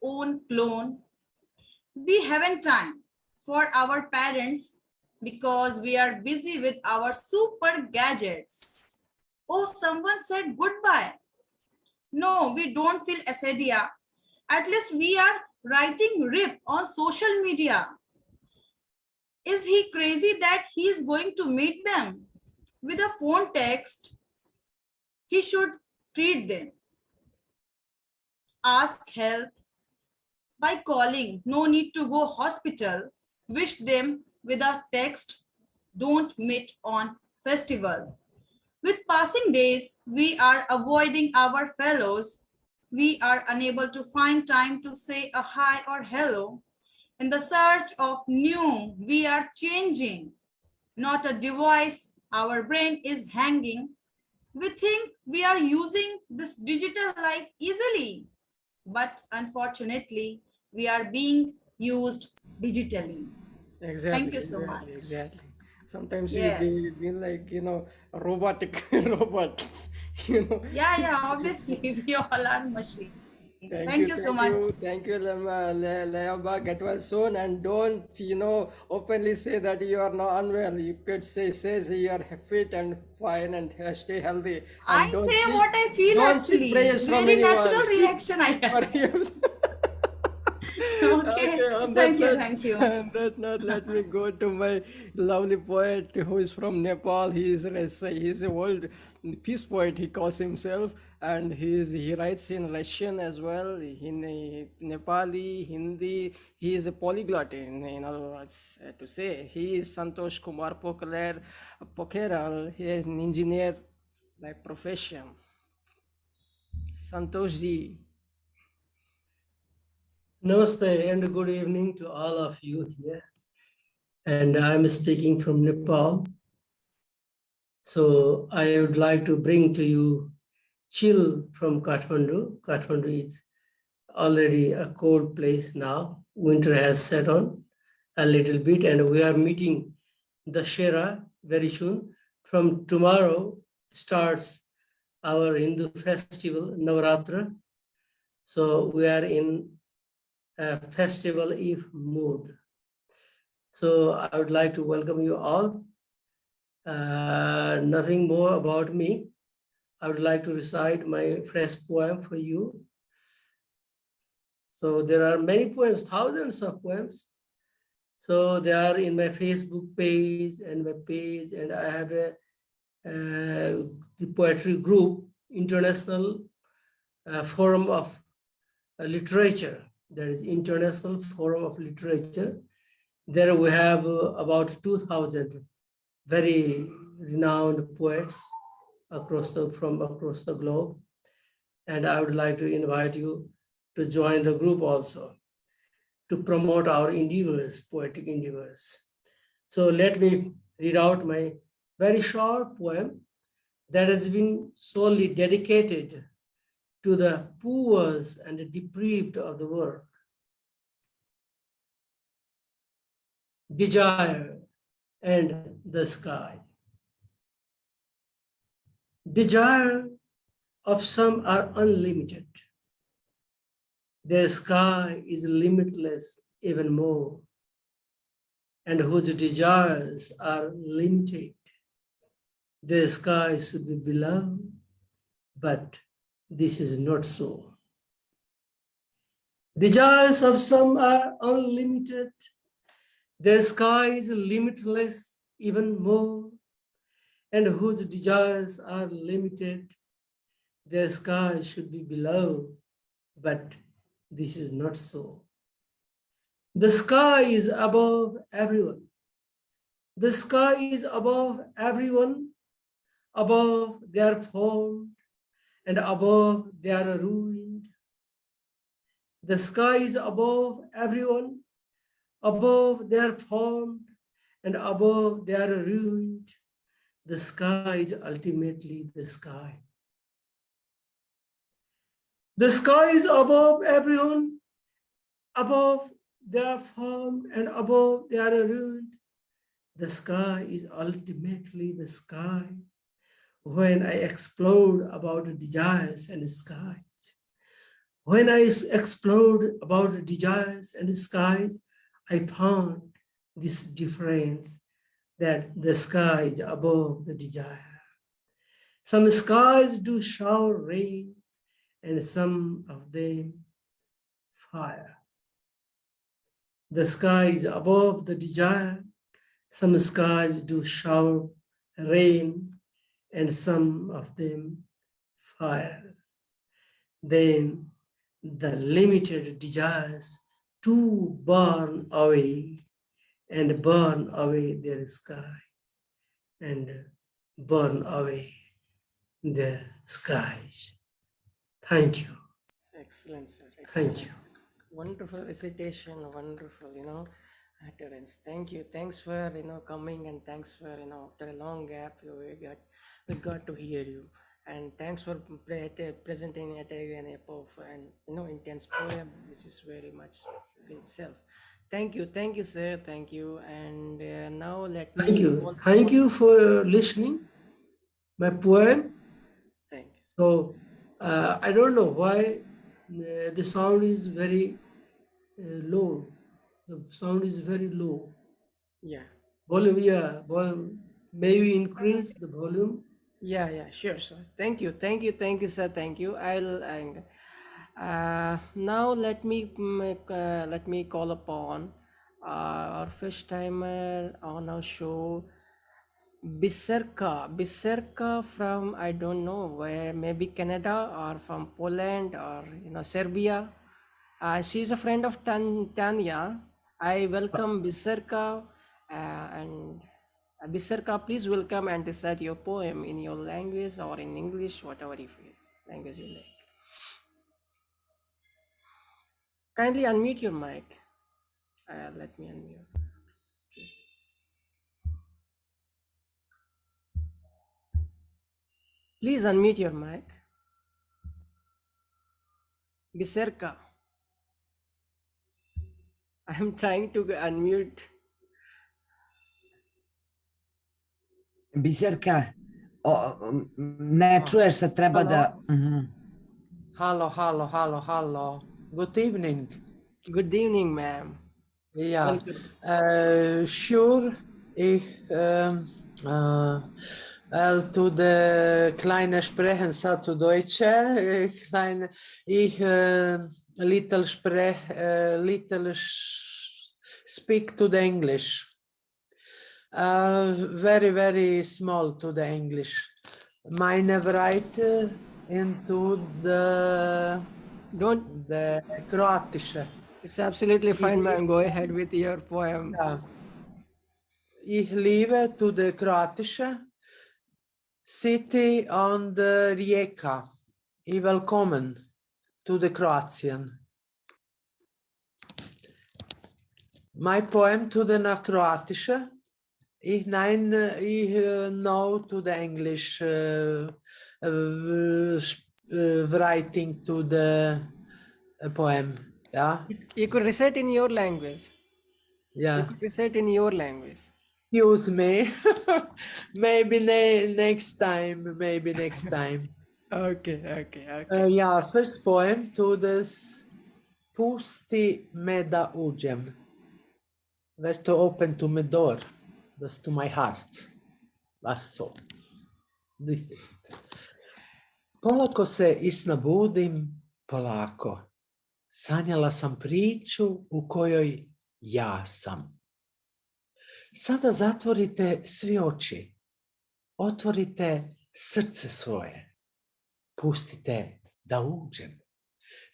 own clone. We haven't time for our parents because we are busy with our super gadgets. Oh, someone said goodbye. No, we don't feel acedia. At least we are writing rip on social media. Is he crazy that he is going to meet them? With a phone text, he should treat them. Ask help by calling. No need to go hospital. Wish them with a text. Don't meet on festival. With passing days, we are avoiding our fellows. We are unable to find time to say a hi or hello. In the search of new, we are changing. Not a device, our brain is hanging. We think we are using this digital life easily, but unfortunately, we are being used digitally. Exactly, Thank you so much. exactly, exactly. Sometimes Yes. we like, robotic robots, you know. Yeah, obviously, we all are machine. Thank Thank you, you so thank much. you, thank you, Leaba. Get well soon, and don't, openly say that you are not unwell. You could say you are fit and fine and stay healthy, I and say what I feel don't seek actually. praise from Very anyone. natural reaction I For have. you. Okay. Okay, on that Thank you. note, Thank you. on that note, let me go to my lovely poet who is from Nepal. He is a world peace poet. He calls himself, and he writes in Russian as well, in Nepali, Hindi. He is a polyglot. In other words, to say he is Santosh Kumar Pokheral. He is an engineer by profession. Santosh ji. Namaste and good evening to all of you here. And I'm speaking from Nepal. So I would like to bring to you chill from Kathmandu. Kathmandu is already a cold place now. Winter has set on a little bit, and we are meeting the Shera very soon. From tomorrow starts our Hindu festival, Navaratra. So we are in a festival eve mood. So I would like to welcome you all. Nothing more about me. I would like to recite my fresh poem for you. So there are many poems, thousands of poems. So they are in my Facebook page and my page, and I have the poetry group, International Forum of Literature. There is International Forum of Literature. There we have about 2,000 very renowned poets from across the globe. And I would like to invite you to join the group also to promote our endeavors, poetic endeavors. So let me read out my very short poem that has been solely dedicated to the poor and the deprived of the world. Desire and the sky. Desire of some are unlimited. Their sky is limitless even more, and whose desires are limited. Their sky should be below, but this is not so. Desires of some are unlimited. Their sky is limitless even more, and whose desires are limited. Their sky should be below, but this is not so. The sky is above everyone. The sky is above everyone, above they are formed, and above they are ruined. The sky is above everyone, above they are formed, and above they are ruined. The sky is ultimately the sky. The sky is above everyone, above they are formed, and above they are ruined. The sky is ultimately the sky. When I explored about desires and skies, when I explored about desires and skies, I found this difference, that the sky is above the desire. Some skies do shower rain, and some of them fire. The sky is above the desire. Some skies do shower rain, and some of them fire. Then the limited desires to burn away and burn away their skies and burn away the skies. Thank you. Excellent, sir. Thank Excellent. you. Wonderful recitation, wonderful, utterance. Thank you. Thanks for, coming, and thanks for, after a long gap, we got to hear you. And thanks for presenting it again a powerful and, intense poem, which is very much in itself. Thank you, sir. Thank you. And now let me. Thank you. Thank you for listening my poem. Thank you. So I don't know why the sound is very low. The sound is very low. Yeah. Volume, yeah. Volume. May we increase the volume? Yeah, sure, sir. Thank you, sir. Thank you. Now let me call upon our first timer on our show, Biserka from, I don't know where, maybe Canada or from Poland or Serbia. She's a friend of Tanya. I welcome Biserka, and Biserka, please welcome and recite your poem in your language or in English, whatever you feel, language you like. Kindly unmute your mic. Let me unmute. Okay. Please unmute your mic. Biserka. I am trying to unmute. Biserka, ne čuješ se, treba da... Hello. Good evening. Good evening, ma'am. Ja, sure, ich to the kleine sprechen zu Deutsche, little speak to the English. Very, very small to the English. Meine write into the Kroatische. It's absolutely fine, ma'am. Go ahead with your poem. Ja. Ich liebe to the Kroatische city on the Rijeka. I welcome to the Croatian. My poem to the Kroatische. Ich know to the English writing to the poem. Yeah. You could recite in your language. Yeah. You could recite in your language. Excuse me. Maybe next time. Okay. Yeah, first poem to this Pusti me da uđem. Where to open to my door. That's to my heart. That's so. Polako se isnabudim, polako. Sanjala sam priču u kojoj ja sam. Sada zatvorite svi oči. Otvorite srce svoje. Pustite da uđem.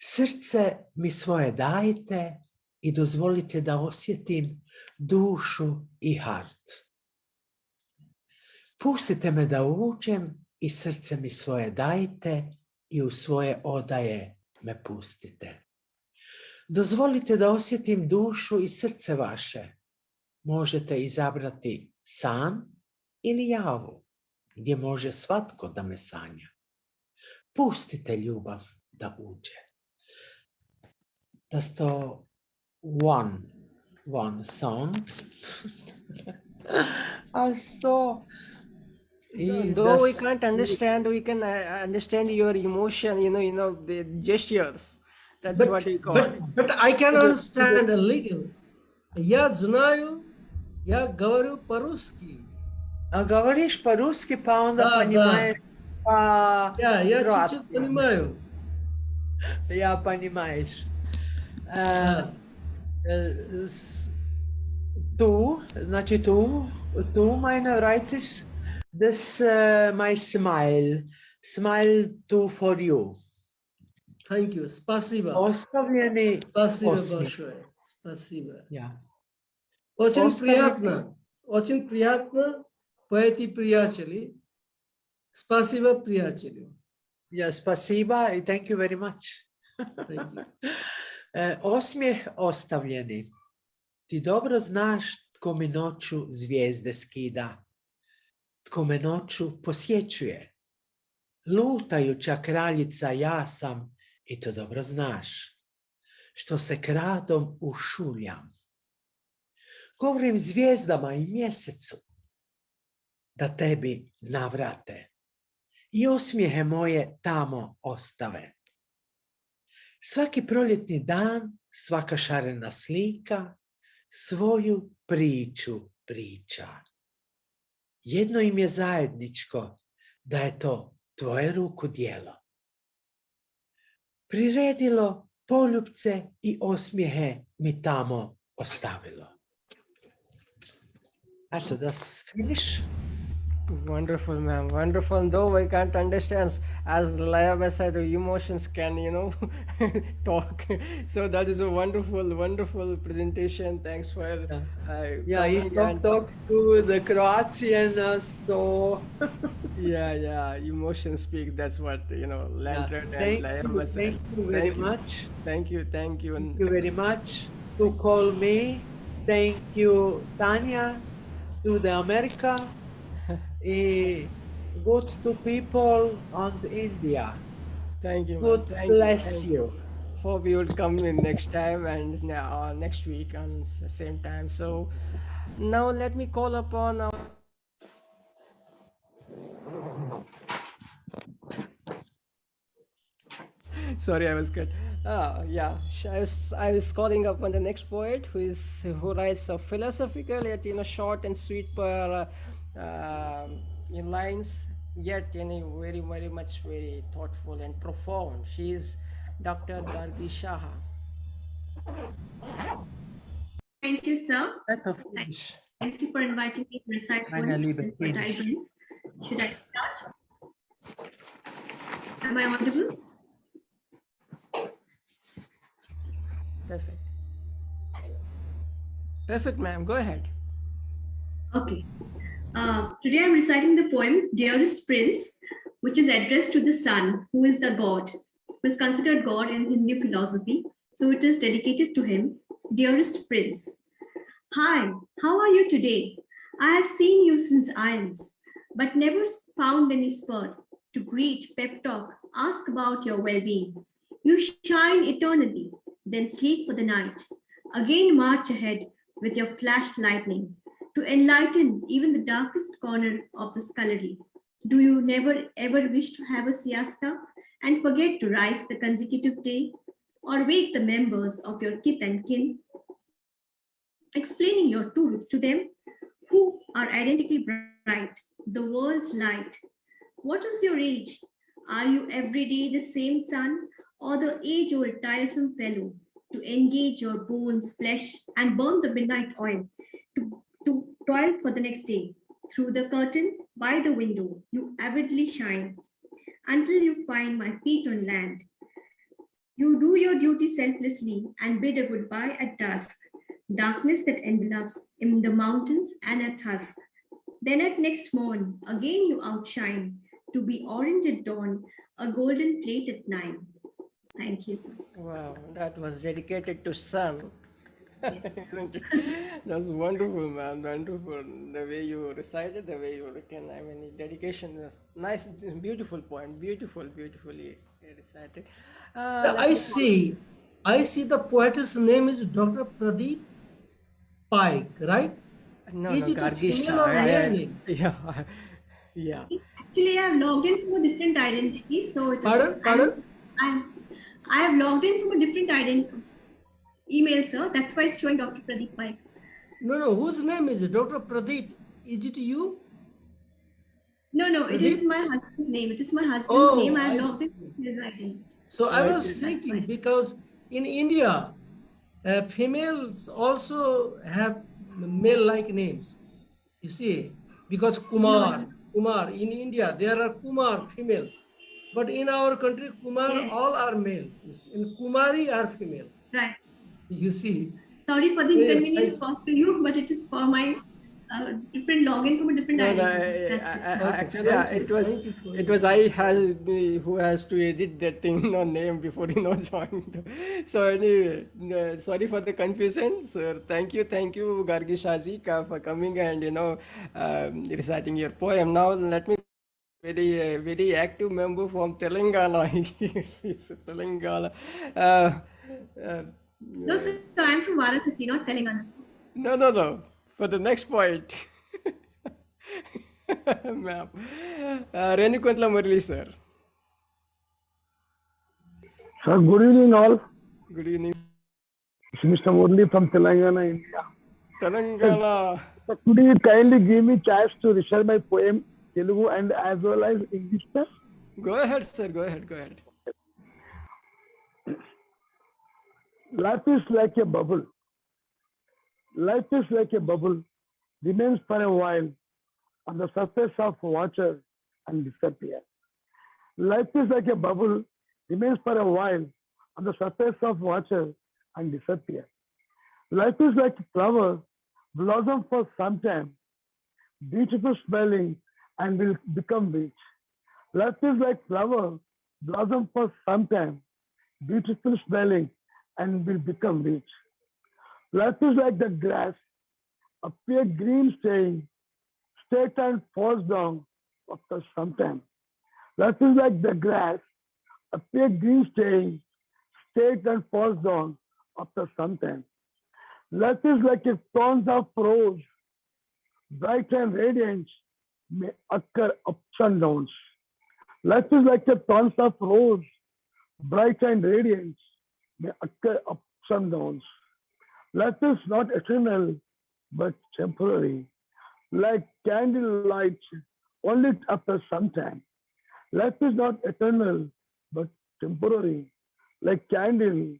Srce mi svoje dajte i dozvolite da osjetim dušu i hart. Pustite me da uđem i srce mi svoje dajte i u svoje odaje me pustite. Dozvolite da osjetim dušu i srce vaše. Možete izabrati san ili javu, gdje može svatko da me sanja. Pustite ljubav da uđe. That's the one song. Though we can't understand, we can understand your emotion, the gestures. That's what we call it. But I can understand a little. Я знаю, я говорю по-русски. А говоришь по-русски, pa onda понимаешь Я чуть-чуть понимаю. Ja, понимаешь. Znači tu meine writest this my smile too for you. Thank you. Спасибо. Оставljeni Спасибо osmijeh. большое. Спасибо. Ja. Очень приятно, по этой приятели Spasiba приятелю. Ja, spasiba i thank you very much. Thank you. Osmijeh ostavljeni. Ti dobro znaš tko mi noću zvijezde skida, tko me noću posjećuje. Lutajuća kraljica ja sam i to dobro znaš, što se kradom ušuljam. Govorim zvijezdama i mjesecu da tebi navrate i osmijehe moje tamo ostave. Svaki proljetni dan, svaka šarena slika svoju priču priča. Jedno im je zajedničko, da je to tvoje ruku djelo. Priredilo poljupce i osmijehe mi tamo ostavilo. So that's finish. Wonderful, ma'am. Wonderful. Though I can't understand, as Laya said, emotions can, talk. So that is a wonderful, wonderful presentation. Thanks for You talk to the Croatian, so yeah. Emotions speak. That's what Lantern and Laya said. Thank you very much. Thank you. Thank you very much to call me. Thank you, Tanya, to the America. Good to people on India. Thank you. God bless you. Hope you will come in next time and next week on the same time. So now let me call upon our sorry, I was cut. I was calling upon the next poet who writes a philosophical yet short and sweet in lines, yet very very much very thoughtful and profound. She is Dr. Gargi Saha. Thank you, sir. Thank you for inviting me to recite poems and poetry. Should I start? Am I audible? Perfect, ma'am. Go ahead. Okay. Today I'm reciting the poem Dearest Prince, which is addressed to the sun, who is the god, who is considered god in Hindu philosophy. So it is dedicated to him. Dearest Prince. Hi, how are you today? I have seen you since Ions, but never found any spur to greet, pep talk, ask about your well-being. You shine eternally, then sleep for the night. Again march ahead with your flash lightning to enlighten even the darkest corner of the scullery. Do you never ever wish to have a siesta and forget to rise the consecutive day, or wake the members of your kith and kin, explaining your tools to them who are identically bright, the world's light? What is your age? Are you every day the same sun, or the age-old tiresome fellow to engage your bones, flesh, and burn the midnight oil to toil for the next day? Through the curtain, by the window, you avidly shine until you find my feet on land. You do your duty selflessly and bid a goodbye at dusk, darkness that envelops in the mountains and at husk. Then at next morn, again you outshine to be orange at dawn, a golden plate at 9. Thank you, sir. Wow, that was dedicated to sun. Yes. That's wonderful, man. Wonderful. The way you recited, the way you can, dedication is nice, beautiful point. Beautifully recited. I see the poet's name is Dr. Pradeep Paik, right? No, Is it a Gargi female or male name? Yeah. Actually, I have logged in from a different identity. So it is, Pardon? I have logged in from a different email, sir. That's why it's showing Dr. Pradeep Paik. No. Whose name is it? Dr. Pradeep? Is it you? No. It is my husband's name. It is my husband's name. I have logged in from his identity. So I was thinking, because in India, females also have male-like names. You see, because Kumar, in India, there are Kumar females. But in our country, Kumar, Yes. all are males. And Kumari are females. Right. You see. Sorry for the inconvenience caused to you, but it is for my different login from a different No, no, ID. That's it. actually, it was who has to edit that thing on name before joined. So anyway, sorry for the confusion, sir. Thank you, Gargi Shaji for coming and reciting your poem. Now let me very active member from Telangana. He's Telangana. No, sir, I'm from Varanasi, not Telangana. No. For the next point. Ma'am. Renukuntla Murali, sir. Sir, good evening all. Good evening. It's Mr. Murali from Telangana, India. Telangana. Sir, could you kindly give me chance to recite my poem, Telugu and as well as English, sir? Go ahead, sir. Go ahead. Life is like a bubble. Life is like a bubble, remains for a while on the surface of water and disappears. Life is like a bubble, remains for a while on the surface of water and disappears. Life is like a flower, blossom for some time, beautiful smelling and will become rich. Life is like flower, blossom for some time, beautiful smelling and will become rich. Life is like the grass, appear green staying, straight and falls down after some time. Life is like the grass, appear green staying, straight and falls down after some time. Life is like a thorns of rose, bright and radiant, may occur ups and downs. Life is like a thorns of rose, bright and radiant, may occur ups and downs. Life is not eternal, but temporary, like candlelight, only after some time. Life is not eternal, but temporary, like candle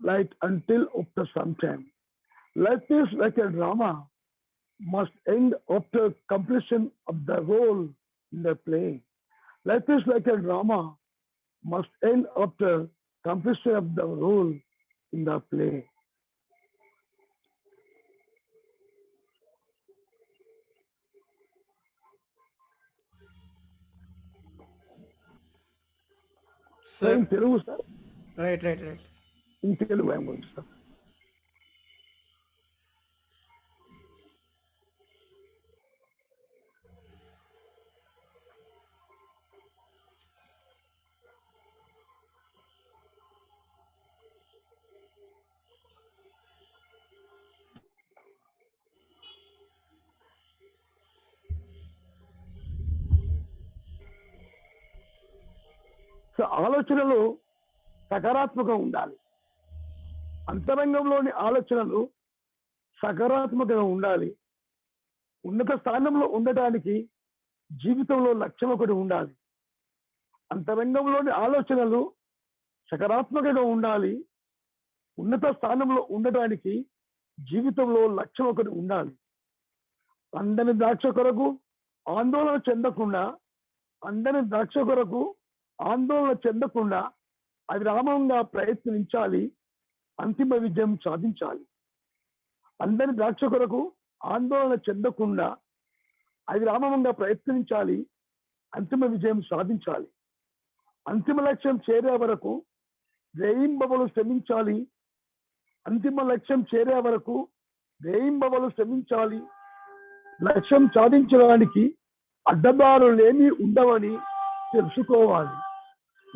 light until after some time. Life is like a drama, must end after completion of the role in the play. Life is like a drama, must end after completion of the role in the play. Sir. In Telugu, sir. Right. In Telugu, I'm going, sir. So ఆలోచనలు సకారాత్మకంగా ఉండాలి. అంతరంగంలోని ఆలోచనలు సకారాత్మకంగా ఉండాలి. ఉన్నత స్థానంలో ఉండటానికి జీవితంలో లక్ష్యం ఒకటి ఉండాలి. అంతరంగంలోని ఆలోచనలు సకారాత్మకంగా ఉండాలి. ఉన్నత స్థానంలో ఉండటానికి జీవితంలో లక్ష్యం ఒకటి ఉండాలి. అందని ద్రాక్ష కొరకు ఆందోళన చెందకుండా అవిరామంగా ప్రయత్నించాలి. అంతిమ విజయం సాధించాలి. అందరి ద్రాక్ష కొరకు ఆందోళన చెందకుండా అవిరామంగా ప్రయత్నించాలి. అంతిమ విజయం సాధించాలి. అంతిమ లక్ష్యం చేరే వరకు రేయింబవలు శ్రమించాలి. అంతిమ లక్ష్యం చేరే వరకు రేయింబవలు శ్రమించాలి. లక్ష్యం సాధించడానికి అడ్డదారులేమీ ఉండవని తెలుసుకోవాలి.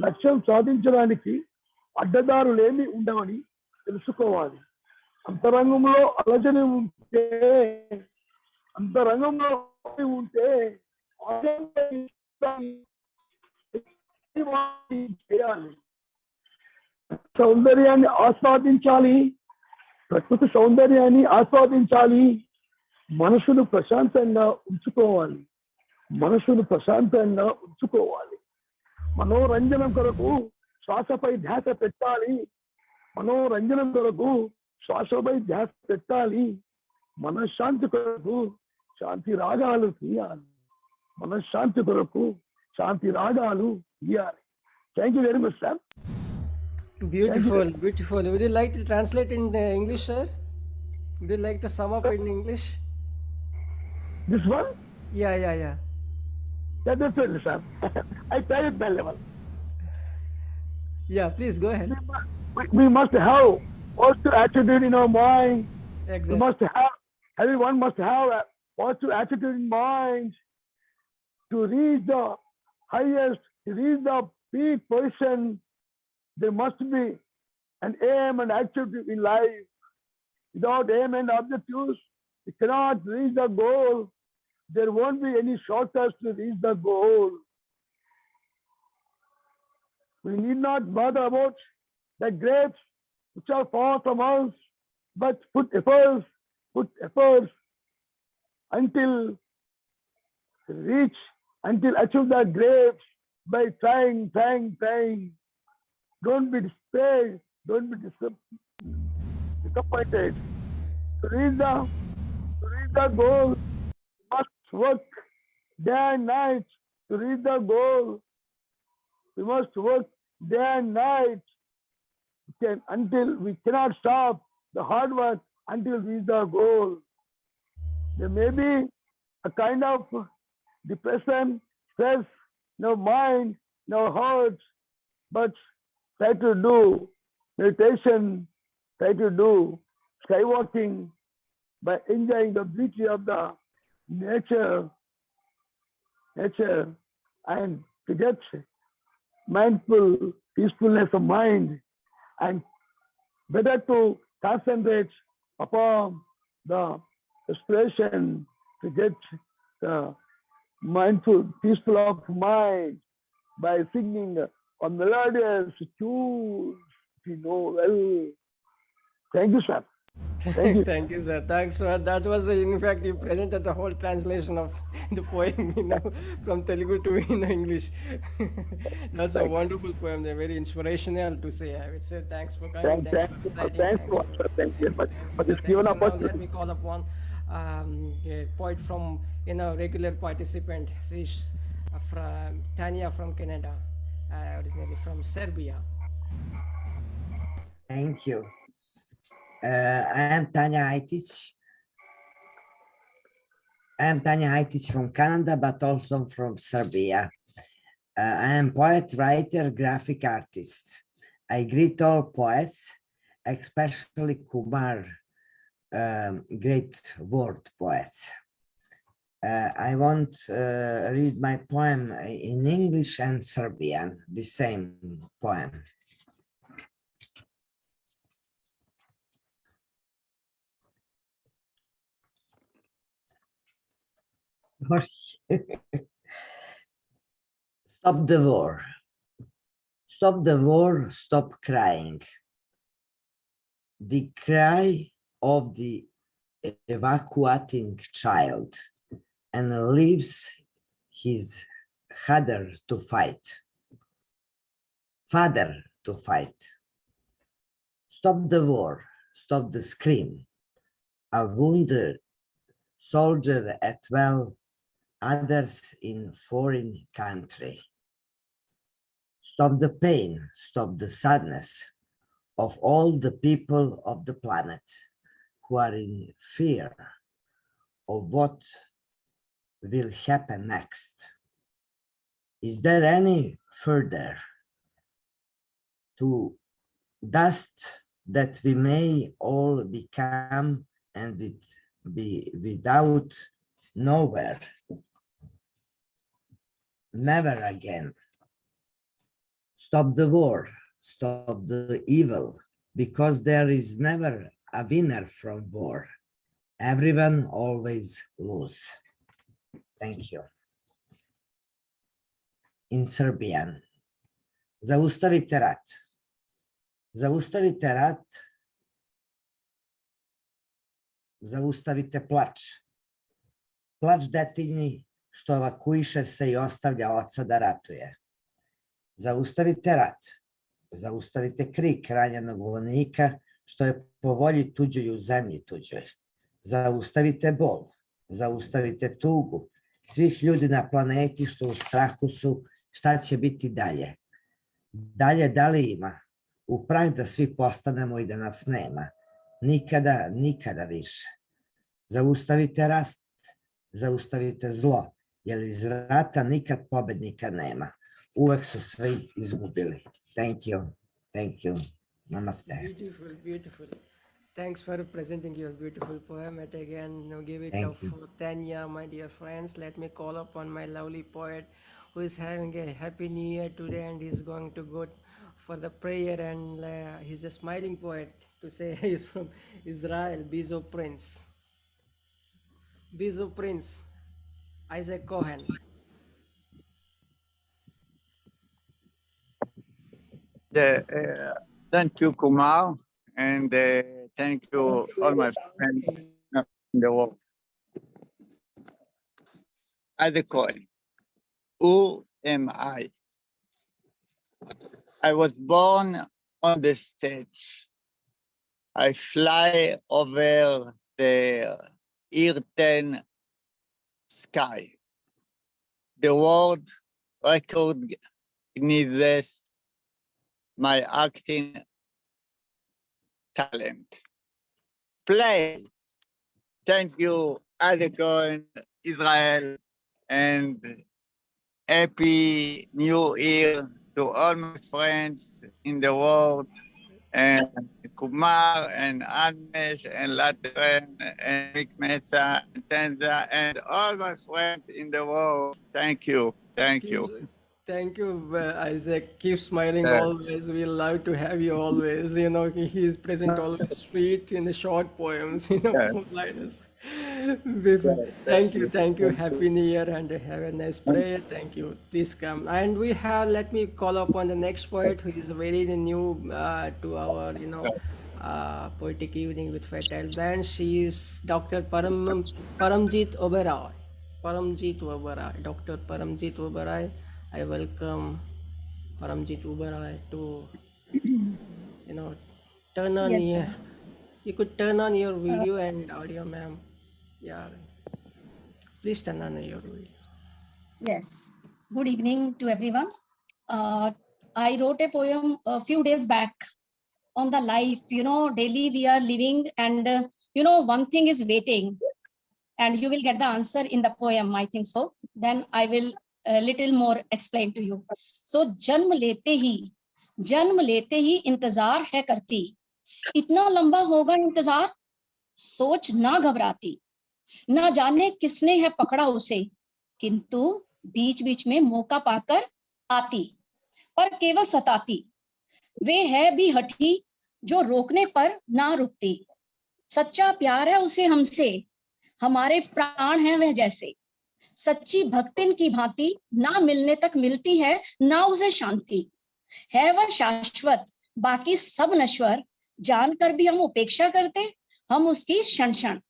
లక్ష్యం సాధించడానికి అడ్డదారులేమీ ఉండవని తెలుసుకోవాలి. అంతరంగంలో అలజడి ఉంటే చేయాలి. సౌందర్యాన్ని ఆస్వాదించాలి. ప్రకృతి సౌందర్యాన్ని ఆస్వాదించాలి. మనసును ప్రశాంతంగా ఉంచుకోవాలి. మనోరంజనం కొరకు శ్వాసపై ధ్యాస పెట్టాలి. మనశ్శాంతి కొరకు శాంతి రాగాలు తీయాలి. Thank you very much sir. Beautiful. Would you like to translate in English, sir? Would you like to sum up in English? This one? Yeah. Yeah, definitely, sir. I tried at my level. Yeah, please go ahead. We must have positive attitude in our mind. Exactly. We must have, everyone must have a positive attitude in mind to reach the highest, to reach the peak position. There must be an aim and objective in life. Without aim and objectives, we cannot reach the goal. There won't be any shortcuts to reach the goal. We need not bother about the grapes which are far from us, but put efforts until achieve the grapes by trying. Don't be discouraged, don't be disappointed. To reach the goal, you must work day and night. To reach the goal, we must work day and night until we cannot stop the hard work until we reach the goal. There may be a kind of depression, stress, no mind, no heart, but try to do meditation, try to do skywalking by enjoying the beauty of the nature, and to get mindful peacefulness of mind, and better to concentrate upon the respiration to get the mindful, peaceful of mind by singing a melodious tunes, you know well. Thank you, sir. Thank you. Thank you, sir. Thanks, sir. That was, in fact, you presented the whole translation of the poem, from Telugu to English. That's a wonderful poem. They're very inspirational to say. I would say thanks for coming. Thank you very much for this given opportunity. Let me call upon a poet from, regular participant, from Tanya from Canada, originally from Serbia. Thank you. I am Tanya Ajtic from Canada, but also from Serbia. I am poet, writer, graphic artist. I greet all poets, especially Kumar, great word poets. I want to read my poem in English and Serbian, the same poem. Stop the war. Stop the war, stop crying. The cry of the evacuating child, and leaves his father to fight. Stop the war, stop the scream. A wounded soldier at well, others in foreign country. Stop the pain, stop the sadness of all the people of the planet who are in fear of what will happen next. Is there any further to dust that we may all become, and it be without nowhere, never again? Stop the war, stop the evil, because there is never a winner from war. Everyone always loses. Thank you. In Serbian. Zaustavite rat. Zaustavite rat. Zaustavite plač. Plač detinji što evakuiše se i ostavlja oca da ratuje. Zaustavite rat. Zaustavite krik ranjenog vojnika što je po volji tuđoj u zemlji tuđoj. Zaustavite bol. Zaustavite tugu svih ljudi na planeti što u strahu su šta će biti dalje. Dalje, da li ima? U prah da svi postanemo i da nas nema. Nikada, nikada više. Zaustavite rast. zaustavite zlo, jer iz rata nikad pobednika nema. Uvek su svi izgubili. Thank you. Thank you. Namaste. Beautiful, beautiful. Thanks for presenting your beautiful poem. And again, give it Thank up you. for Tanya, my dear friends. Let me call upon my lovely poet who is having a happy new year today and he's going to go for the prayer. And he's a smiling poet to say he's from Israel, Bizo Prince. Bizo Prince, Isaac Cohen. Thank you, Kumar, and thank you all my friends in the world. As Cohen, who am I? I was born on the stage. I fly over the earthen sky. The world recognizes my acting talent. Play. Thank you, Cohen, Israel, and happy New Year to all my friends in the world, and Kumar, and Agnes, and Latren, and Mick Mehta, and Tenza, and all my friends in the world. Thank you. Thank you. Thank you, Isaac. Keep smiling always. We love to have you always. He is present always sweet in the short poems, liners. Thank you. Happy New Year and have a nice prayer. Thank you. Please come. And we have, let me call upon the next poet who is very new to our, poetic evening with Fatal Band. She is Dr. Paramjit Oberoi. Dr. Paramjit Oberoi. I welcome Paramjit Oberoi to, turn on Yes, your, sir. you could turn on your video and audio, ma'am. Yeah, please turn on your video. Yes. Good evening to everyone. I wrote a poem a few days back on the life. Daily we are living, and one thing is waiting, and you will get the answer in the poem, I think so. Then I will a little more explain to you. So जन्म लेते ही इंतजार है करती, इतना लंबा होगा इंतजार, सोच ना घबराती, ना जाने किसने है पकड़ा उसे, किंतु बीच बीच में मौका पाकर आती, पर केवल सताती। वे है भी हठी जो रोकने पर ना रुकती, सच्चा प्यार है उसे हमसे, हमारे प्राण हैं वह जैसे, सच्ची भक्तिन की भांति ना मिलने तक मिलती है ना उसे शांति, है वह शाश्वत बाकी सब नश्वर, जानकर भी हम उपेक्षा करते, हम उसकी क्षण क्षण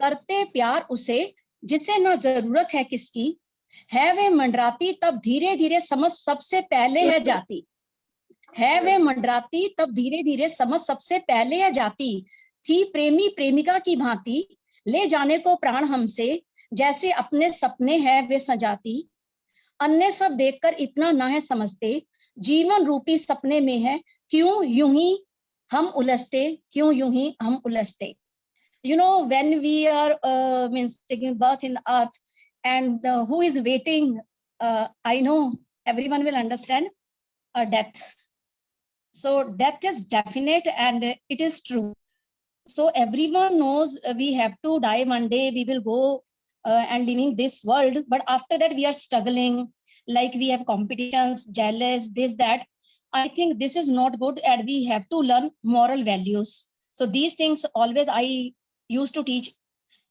करते प्यार उसे जिसे ना जरूरत है किसकी, है वे मंडराती तब धीरे धीरे समझ सबसे पहले है जाती, है वे मंडराती तब धीरे धीरे समझ सबसे पहले है जाती, थी प्रेमी प्रेमिका की भांति ले जाने को प्राण हमसे, जैसे अपने सपने हैं वे सजाती, अन्य सब देखकर इतना ना है समझते, जीवन रूपी सपने में है क्यों यूं ही हम उलझते, क्यों यूं ही हम उलझते। When we are means taking birth in the earth, and who is waiting, I know everyone will understand, death. So death is definite and it is true. So everyone knows we have to die one day, we will go and leaving this world, but after that we are struggling, like we have competitions, jealous, this, that. I think this is not good, and we have to learn moral values. So these things always I used to teach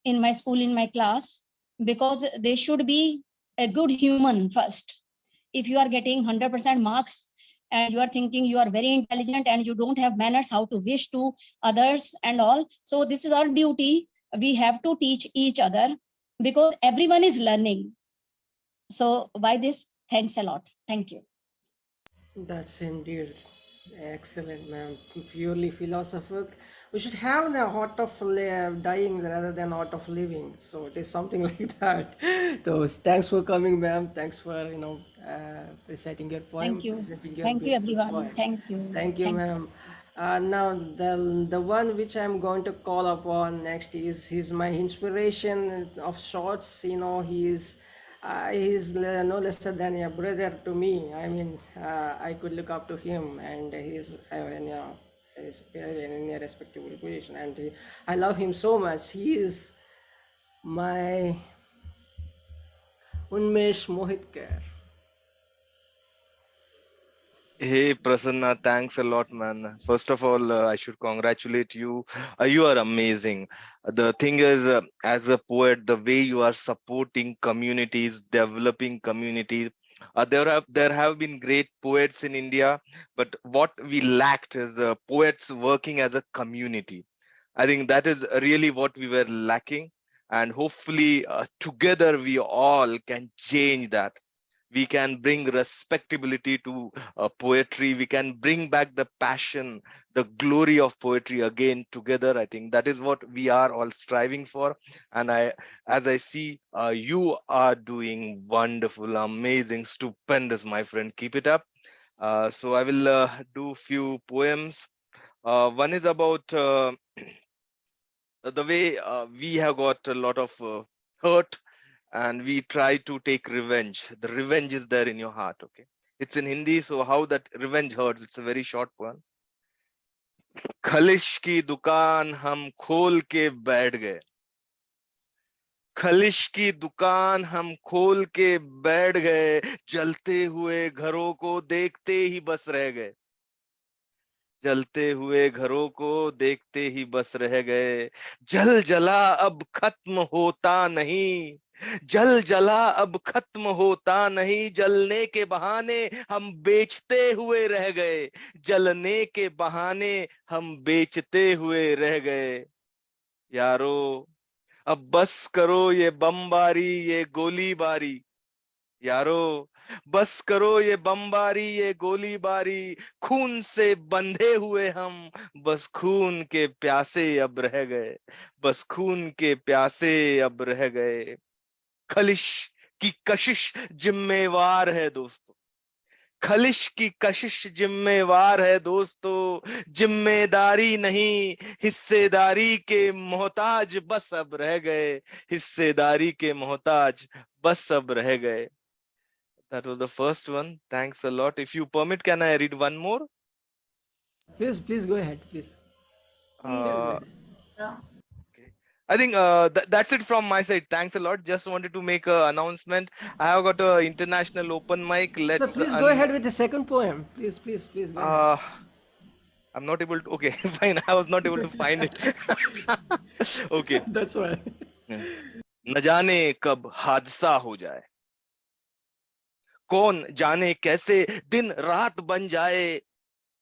in my school, in my class, because they should be a good human first. If you are getting 100% marks and you are thinking you are very intelligent and you don't have manners, how to wish to others and all, so this is our duty. We have to teach each other because everyone is learning. So by this, thanks a lot. Thank you. That's indeed excellent, ma'am. Purely philosophical. We should have the art of dying rather than art of living. So it is something like that. So thanks for coming, ma'am. Thanks for reciting your poem. Thank you. Presenting your Thank you, beautiful everyone. poem. Thank you. Thank you, ma'am. Now the one which I'm going to call upon next is he's my inspiration of sorts. You know, he's no lesser than a brother to me. I mean, I could look up to him, and he's he's in a respectable position, and I love him so much. He is my Unmesh Mohitkar. Hey Prasanna, thanks a lot, man. First of all, I should congratulate you. You are amazing. The thing is, as a poet, the way you are supporting communities, developing communities. There have been great poets in India, but what we lacked is poets working as a community. I think that is really what we were lacking, and hopefully, together we all can change that. We can bring respectability to poetry. We can bring back the passion, the glory of poetry again together. I think that is what we are all striving for. And as I see, you are doing wonderful, amazing, stupendous, my friend. Keep it up. So I will do few poems. One is about the way we have got a lot of hurt, and we try to take revenge. The revenge is there in your heart. Okay, it's in Hindi, so how that revenge hurts. It's a very short poem. खलिश की दुकान हम खोल के बैठ गए, खलिश की दुकान हम खोल के बैठ गए, जलते हुए घरों को देखते ही बस रह गए, जलते हुए घरों को देखते ही बस रह गए, जल जला अब खत्म होता नहीं, जल जला अब खत्म होता नहीं, जलने के बहाने हम बेचते हुए रह गए, जलने के बहाने हम बेचते हुए रह गए। यारो अब बस करो ये बमबारी, ये गोलीबारी, यारो बस करो ये बमबारी, ये गोलीबारी, खून से बंधे हुए हम बस खून के प्यासे अब रह गए, बस खून के प्यासे अब रह गए। खलिश की कशिश जिम्मेवार है दोस्तों, खलिश की कशिश जिम्मेवार है दोस्तों, जिम्मेदारी नहीं हिस्सेदारी के मोहताज बस अब रह गए, हिस्सेदारी के मोहताज बस अब रह गए। That was the first one. Thanks a lot. If you permit, can I read one more? Please go ahead, please. Okay. I think that's it from my side. Thanks a lot. Just wanted to make an announcement. I have got an international open mic. So please go ahead with the second poem. Please go ahead. I'm not able to. Okay, fine. I was not able to find it. Okay. That's why. न जाने कब हादसा हो जाए, कौन जाने कैसे दिन रात बन जाए,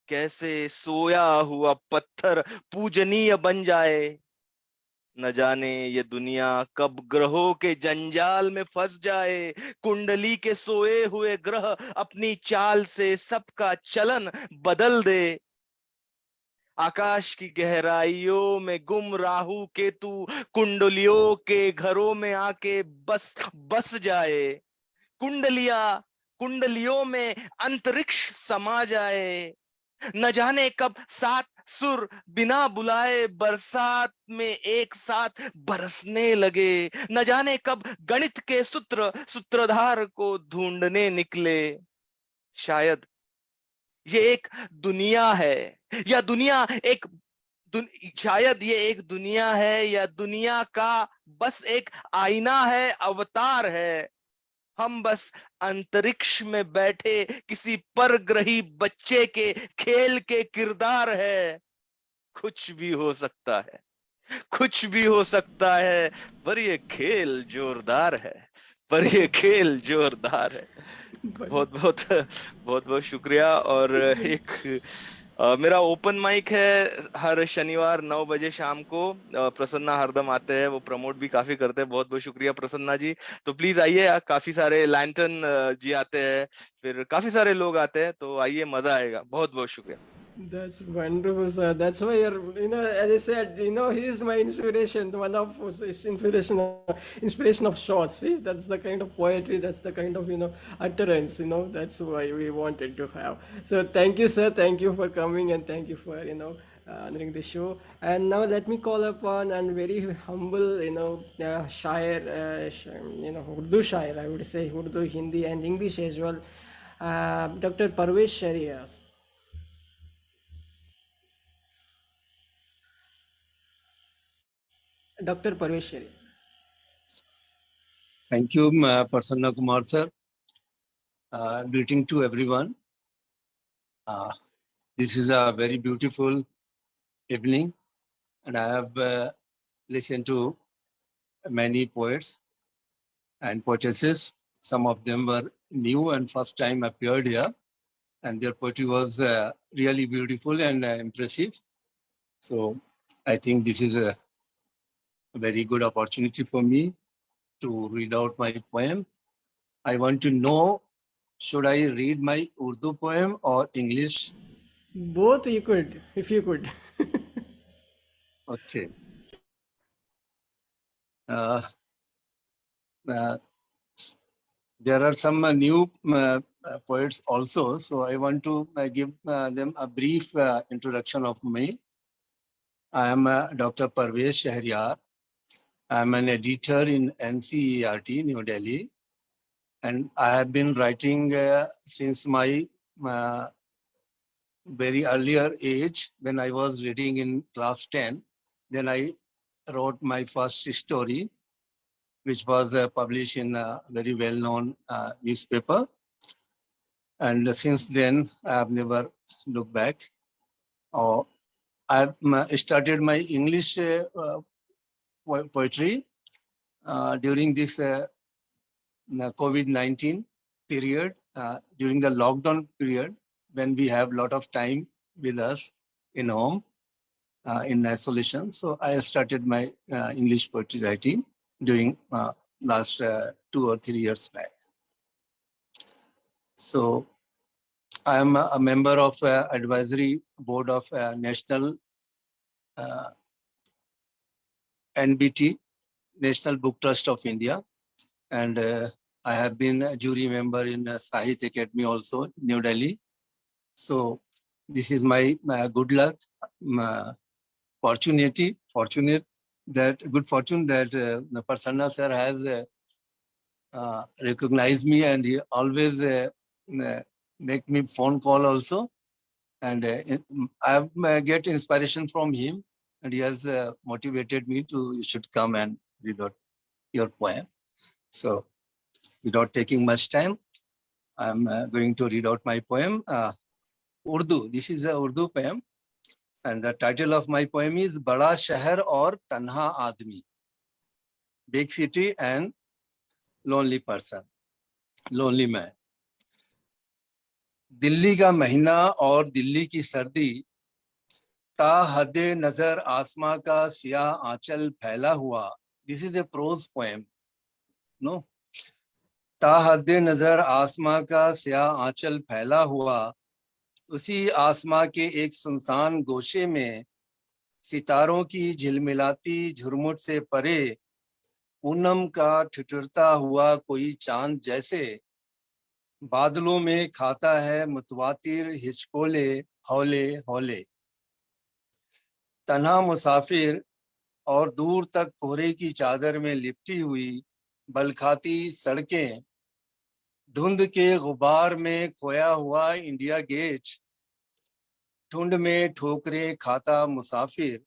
कैसे सोया हुआ पत्थर पूजनीय बन जाए, न जाने ये दुनिया कब ग्रहों के जंजाल में फंस जाए, कुंडली के सोए हुए ग्रह अपनी चाल से सबका चलन बदल दे, आकाश की गहराइयों में गुम राहु केतु कुंडलियों के घरों में आके बस जाए, कुंडलियों में अंतरिक्ष समा जाए, न जाने कब सात सुर बिना बुलाए बरसात में एक साथ बरसने लगे, न जाने कब गणित के सूत्रधार को ढूंढने निकले। शायद ये एक दुनिया है या दुनिया शायद ये एक दुनिया है या दुनिया का बस एक आईना है, अवतार है, हम बस अंतरिक्ष में बैठे किसी परग्रही बच्चे के खेल के किरदार है। कुछ भी हो सकता है, कुछ भी हो सकता है, पर ये खेल जोरदार है, पर ये खेल जोरदार है। बहुत बहुत शुक्रिया। और एक मेरा ओपन माइक है हर शनिवार 9 बजे शाम को, प्रसन्ना हरदम आते हैं, वो प्रमोट भी काफी करते हैं। बहुत बहुत शुक्रिया प्रसन्ना जी। तो प्लीज आइए, काफी सारे लैंटन जी आते हैं, फिर काफी सारे लोग आते हैं, तो आइए, मजा आएगा। बहुत बहुत शुक्रिया। That's wonderful, sir. That's why as I said, he is my inspiration. One of his inspiration of shorts. See, that's the kind of poetry. That's the kind of utterance. That's why we wanted to have. So thank you, sir. Thank you for coming and thank you for honoring the show. And now let me call upon and very humble, shair, Urdu shair. I would say Urdu, Hindi, and English as well. Dr. Perwaiz Sahriyar. Dr. Perwaiz Sahriyar. Thank you, Prasanna Kumar sir. Greeting to everyone. This is a very beautiful evening, and I have listened to many poets and poetesses. Some of them were new and first time appeared here, and their poetry was really beautiful and impressive. So I think this is a very good opportunity for me to read out my poem. I want to know, should I read my Urdu poem or English? Both you could, if you could. Okay. Uh, there are some new poets also, so I want to give them a brief introduction of me. I am Dr. Perwaiz Sahriyar. I am an editor in NCERT, New Delhi, and I have been writing since my very earlier age. When I was reading in class 10, then I wrote my first story, which was published in a very well-known newspaper. And since then, I have never looked back. I started my English poetry during this COVID-19 period, during the lockdown period, when we have a lot of time with us in home, in isolation. So I started my English poetry writing during last 2 or 3 years back. So I am a member of advisory board of National NBT, National Book Trust of India. And I have been a jury member in Sahit Academy also, New Delhi. So this is my good luck, fortunate that good fortune that Prasanna sir has recognized me, and he always make me phone call also, and I get inspiration from him, and he has motivated me to you should come and read out your poem. So without taking much time, I'm going to read out my poem. Urdu. This is a Urdu poem, and the title of my poem is Bada Shahar Aur Tanha Aadmi. Big city and lonely person, lonely man. Delhi का महीना और दिल्ली की सर्दी, ता हदे नजर आसमां का सियाह आंचल फैला हुआ. This is a prose poem. No. ता हदे नजर आसमां का सियाह आंचल फैला हुआ, उसी आसमां के एक सुनसान गोशे में सितारों की झिलमिलाती झुरमुट से परे पूनम का ठिठुरता हुआ कोई चांद जैसे बादलों में खाता है मुतवातिर हिचकोले हौले हौले. तन्हा मुसाफिर और दूर तक कोहरे की चादर में लिपटी हुई बलखाती सड़कें, धुंध के गुबार में खोया हुआ इंडिया गेट, ठुंड में ठोकरे खाता मुसाफिर.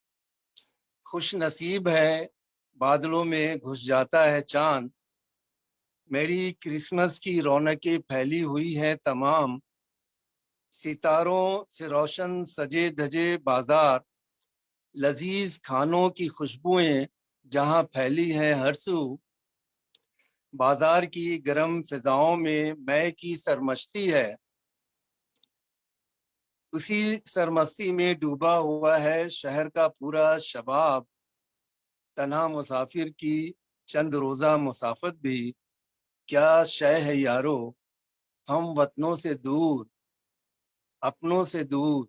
खुश नसीब है बादलों में घुस जाता है चांद, मेरी क्रिसमस की रौनकें फैली हुई हैं तमाम. सितारों से रोशन सजे धजे बाजार, लजीज खानों की खुशबुएं जहां फैली हैं हर सू. बाजार की गर्म फिजाओं में मय की सरमस्ती है, उसी सरमस्ती में डूबा हुआ है शहर का पूरा शबाब. तन्हा मुसाफिर की चंद रोजा मुसाफत भी क्या शय है यारो, हम वतनों से दूर अपनों से दूर.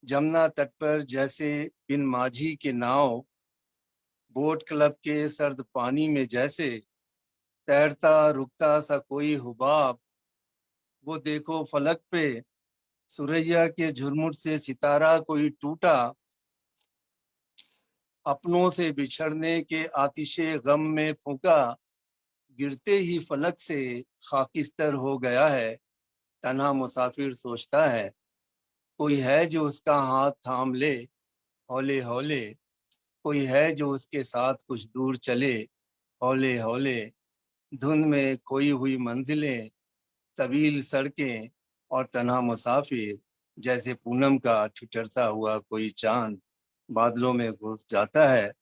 जमुना तट पर जैसे बिन माझी के नाव, बोट क्लब के सर्द पानी में जैसे तैरता रुकता सा कोई हुबाब, वो देखो फलक पे सुरैया के झुरमुट से सितारा कोई टूटा, अपनों से बिछड़ने के आतिशे गम में फूंका, गिरते ही फलक से खाकिस्तर हो गया है, तन्हा मुसाफिर सोचता है कोई है जो उसका हाथ थाम ले, हौले हौले कोई है जो उसके साथ कुछ दूर चले, हौले हौले धुंध में खोई हुई मंजिलें, तवील सड़कें और तन्हा मुसाफिर, जैसे पूनम का ठिठुरता हुआ कोई चांद बादलों में घुस जाता है,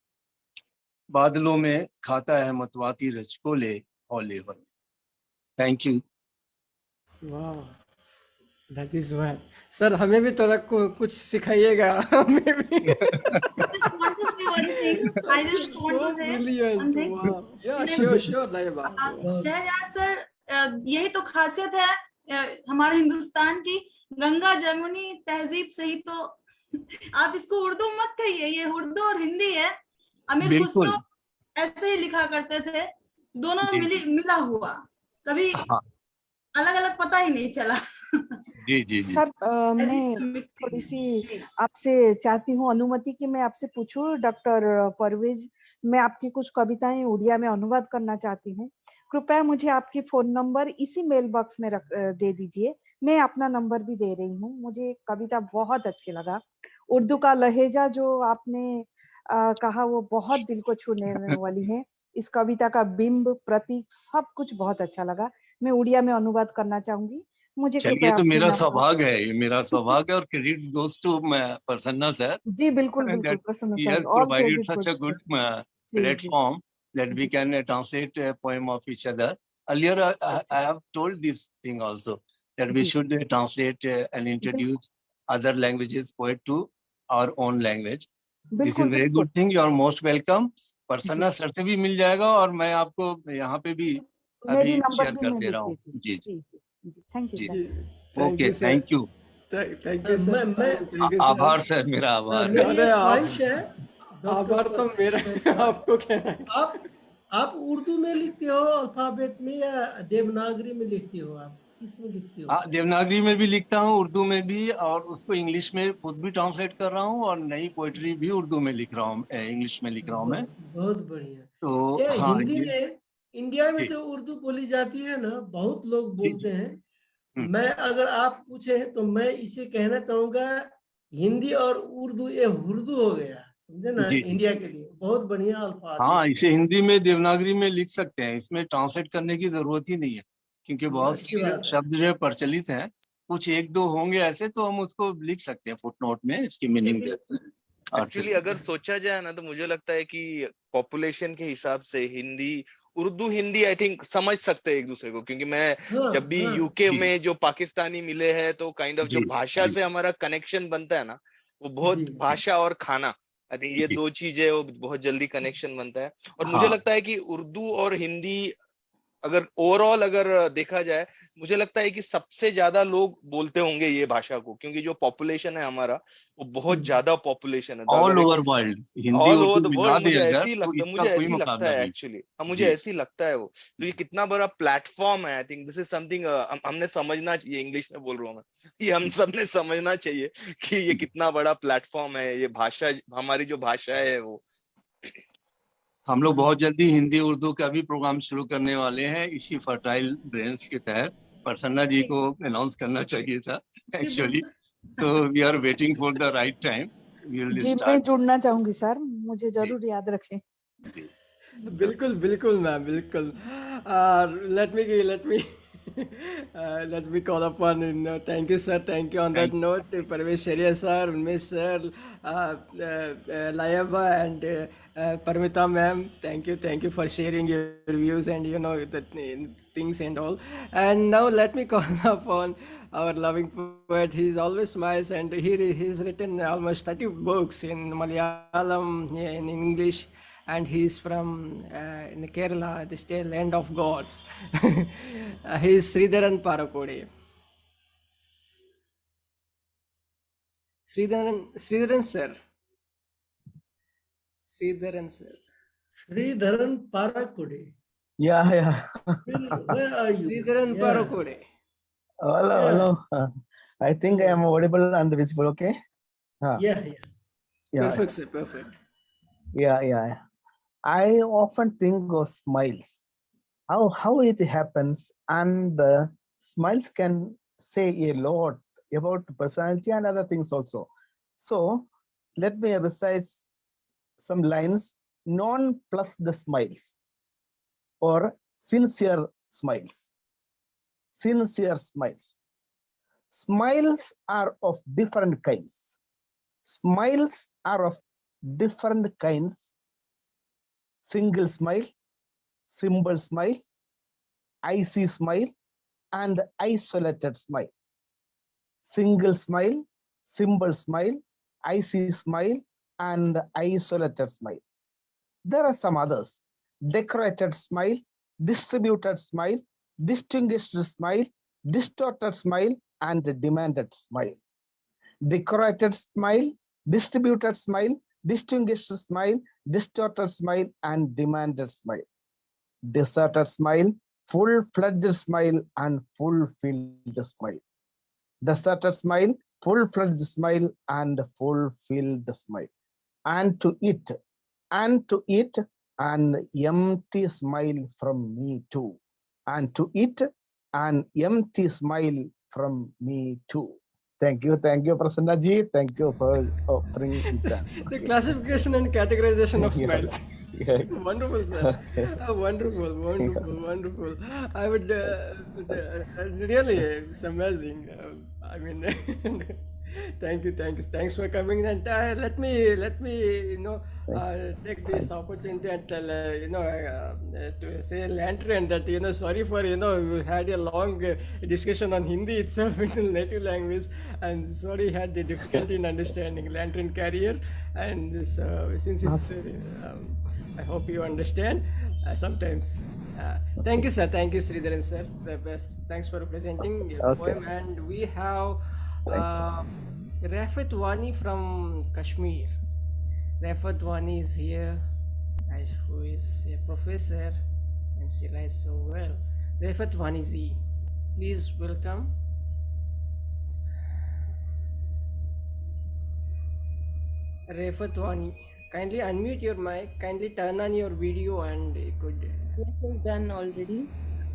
बादलों में खाता है मतवाती रचकोले, हौले हौले। Thank you. वाह, दैट इज वाह। सर हमें भी थोड़ा कुछ सिखाइएगा, हमें भी। just want to say one thing. I just want So to say brilliant. one thing. Wow. Yeah, कि sure, Laiba. शहरयार सर, यही तो खासियत है हमारे हिंदुस्तान की। गंगा जमुनी तहजीब से ही तो आप इसको उर्दू मत कहिए, ये उर्दू और हिंदी है। अमीर खुसरो ऐसे ही लिखा करते थे, दोनों मिला हुआ, कभी अलग अलग पता ही नहीं चला। जी जी जी। सर मैं थोड़ी सी आपसे चाहती हूँ अनुमति कि मैं आपसे पूछूं। डॉक्टर परवेज, मैं आपकी कुछ कविताएं उड़िया में अनुवाद करना चाहती हूँ। कृपया मुझे आपकी फोन नंबर इसी मेल बॉक्स में दे दीजिए। मैं अपना नंबर भी दे रही हूँ। मुझे कविता बहुत अच्छी लगा। उर्दू का लहजा जो आपने कहा वो बहुत दिल को छूने वाली है। इस कविता का बिंब, प्रतीक, सब कुछ बहुत अच्छा लगा। मैं उड़िया में अनुवाद करना चाहूंगी। मुझे चलिए, तो मेरा सौभाग्य है, ये मेरा सौभाग्य, और credit goes to Prasanna sir. जी बिल्कुल बिल्कुल, Prasann He sir, has all provided credit such a good platform that we can translate a poem of each other. Earlier, I have told this thing also, that we should translate and introduce other languages poet to our own language. This is very good thing. You are most welcome. Prasanna sir से भी मिल जाएगा, और मैं आपको यहाँ पे भी अभी शेयर कर दे रहा हूँ। जी जी, thank you sir. Okay, thank you. Thank you sir. आभार सर, मेरा आभार। मेरी एक ख्वाहिश है, आभार तो मेरा, आपको कहना है। आप उर्दू में लिखते हो अल्फाबेट में या देवनागरी में लिखते हो? आप किस में लिखते हो? देवनागरी में भी लिखता हूँ, उर्दू में भी, और उसको इंग्लिश में खुद भी ट्रांसलेट कर रहा हूँ, और नई पोएट्री भी उर्दू में लिख रहा हूँ, इंग्लिश में लिख रहा हूँ मैं। बहुत बढ़िया। तो हाँ, हिंदी में इंडिया में जो उर्दू बोली जाती है ना, बहुत लोग बोलते हैं। मैं अगर आप पूछे तो मैं इसे कहना चाहूंगा, हिंदी और उर्दू ये उर्दू हो गया, समझे ना? इंडिया के लिए बहुत बढ़िया अल्फाज। हाँ, इसे हिंदी में देवनागरी में लिख सकते हैं, इसमें ट्रांसलेट करने की जरूरत ही नहीं है, क्योंकि बहुत सारे शब्द जो प्रचलित हैं, कुछ एक दो होंगे ऐसे, तो हम उसको लिख सकते हैं फुटनोट में, इसकी मीनिंग देते हैं। एक्चुअली अगर सोचा जाए ना, तो मुझे लगता है कि पॉपुलेशन के हिसाब से हिंदी, उर्दू, हिंदी आई थिंक समझ सकते हैं एक दूसरे को, क्योंकि मैं जब भी यूके में जो पाकिस्तानी मिले हैं, तो काइंड ऑफ जो भाषा से हमारा कनेक्शन बनता है ना, वो बहुत भाषा और खाना, आई थिंक ये दो चीजें, वो बहुत जल्दी कनेक्शन बनता है। और मुझे लगता है कि उर्दू और हिंदी अगर ओवरऑल अगर देखा जाए, मुझे लगता है कि सबसे ज्यादा लोग बोलते होंगे ये भाषा को, क्योंकि जो पॉपुलेशन है हमारा, वो बहुत ज्यादा पॉपुलेशन है all over world, all over the world. मुझे ऐसे ही लगता है, मुझे ऐसे ही लगता है एक्चुअली, मुझे ऐसे ही लगता है वो। तो ये कितना बड़ा प्लेटफॉर्म है, I think this is something हमने समझना चाहिए। इंग्लिश में बोल रहा हूँ मैं, ये हम सब ने समझना चाहिए कि ये कितना बड़ा प्लेटफॉर्म है, ये भाषा, हमारी जो भाषा है वो। हम लोग बहुत जल्दी हिंदी उर्दू का भी प्रोग्राम शुरू करने वाले हैं, इसी फर्टाइल ब्रेन्स के तहत। प्रसन्ना जी को अनाउंस करना चाहिए था एक्चुअली, तो we are waiting for the right time. जी, मैं जुड़ना चाहूंगी सर, मुझे जरूर याद रखें। बिल्कुल बिल्कुल मैम, बिल्कुल। Let me call upon, thank you sir, thank you on that note, Perwaiz Sahriyar sir, Mishra, Laiba and Paramita ma'am, thank you for sharing your views and the things and all. And now let me call upon our loving poet. He's always smiles, and he's written almost 30 books in Malayalam, in English, and he's from in Kerala, the state land of gods. He's Sridharan Parokode. Sridharan sir. Sridharan sir. Sridharan Parakode. Yeah. Where are you? Sridharan Parokode. Hello. I think I am audible and visible. Okay. Yeah. Perfect, sir. Perfect. Yeah. I often think of smiles. How it happens, and the smiles can say a lot about personality and other things also. So let me recite some lines. Non plus the smiles, or sincere smiles. Sincere smiles. Smiles are of different kinds. Smiles are of different kinds. Single smile, symbol smile, icy smile, and isolated smile. Single smile, symbol smile, icy smile, and isolated smile. There are some others. Decorated smile, distributed smile, distinguished smile, distorted smile, and demanded smile. Decorated smile, distributed smile, distinguished smile, distorted smile, and demanded smile. Deserted smile, full-fledged smile, and fulfilled smile. Deserted smile, full-fledged smile, and fulfilled smile. And to eat an empty smile from me too. And to eat an empty smile from me too. Thank you, Prasanna ji. Thank you for offering the chance. The classification and categorization of smiles. Yeah. Wonderful, sir. Okay. Wonderful. I would really, it's amazing. I mean, thanks for coming. And let me take this opportunity and tell to say Lantern that sorry for we had a long discussion on Hindi itself in native language, and sorry had the difficulty in understanding Lantern carrier, and since it's I hope you understand sometimes. Thank you, sir. Thank you, Sridharan sir. The best. Thanks for presenting your poem. And we have Rafat Wani from Kashmir. Rafat Wani is here, who is a professor, and she writes so well. Rafat Wani ji, please welcome. Rafat Wani, kindly unmute your mic, kindly turn on your video, and you could. Yes, it's done already.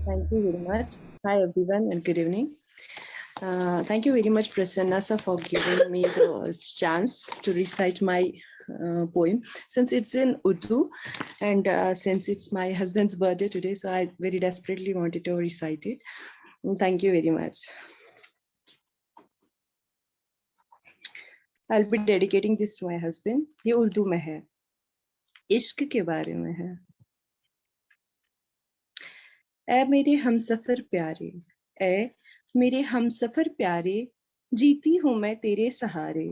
Thank you very much. Hi everyone and good evening. Thank you very much, Prasanna sir, for giving me the chance to recite my poem. Since it's in Urdu and since it's my husband's birthday today, so I very desperately wanted to recite it. Thank you very much. I'll be dedicating this to my husband. ये उर्दू में है, इश्क के बारे में है। ऐ मेरे हमसफर प्यारे, ऐ मेरे हमसफर प्यारे, जीती हूँ मैं तेरे सहारे।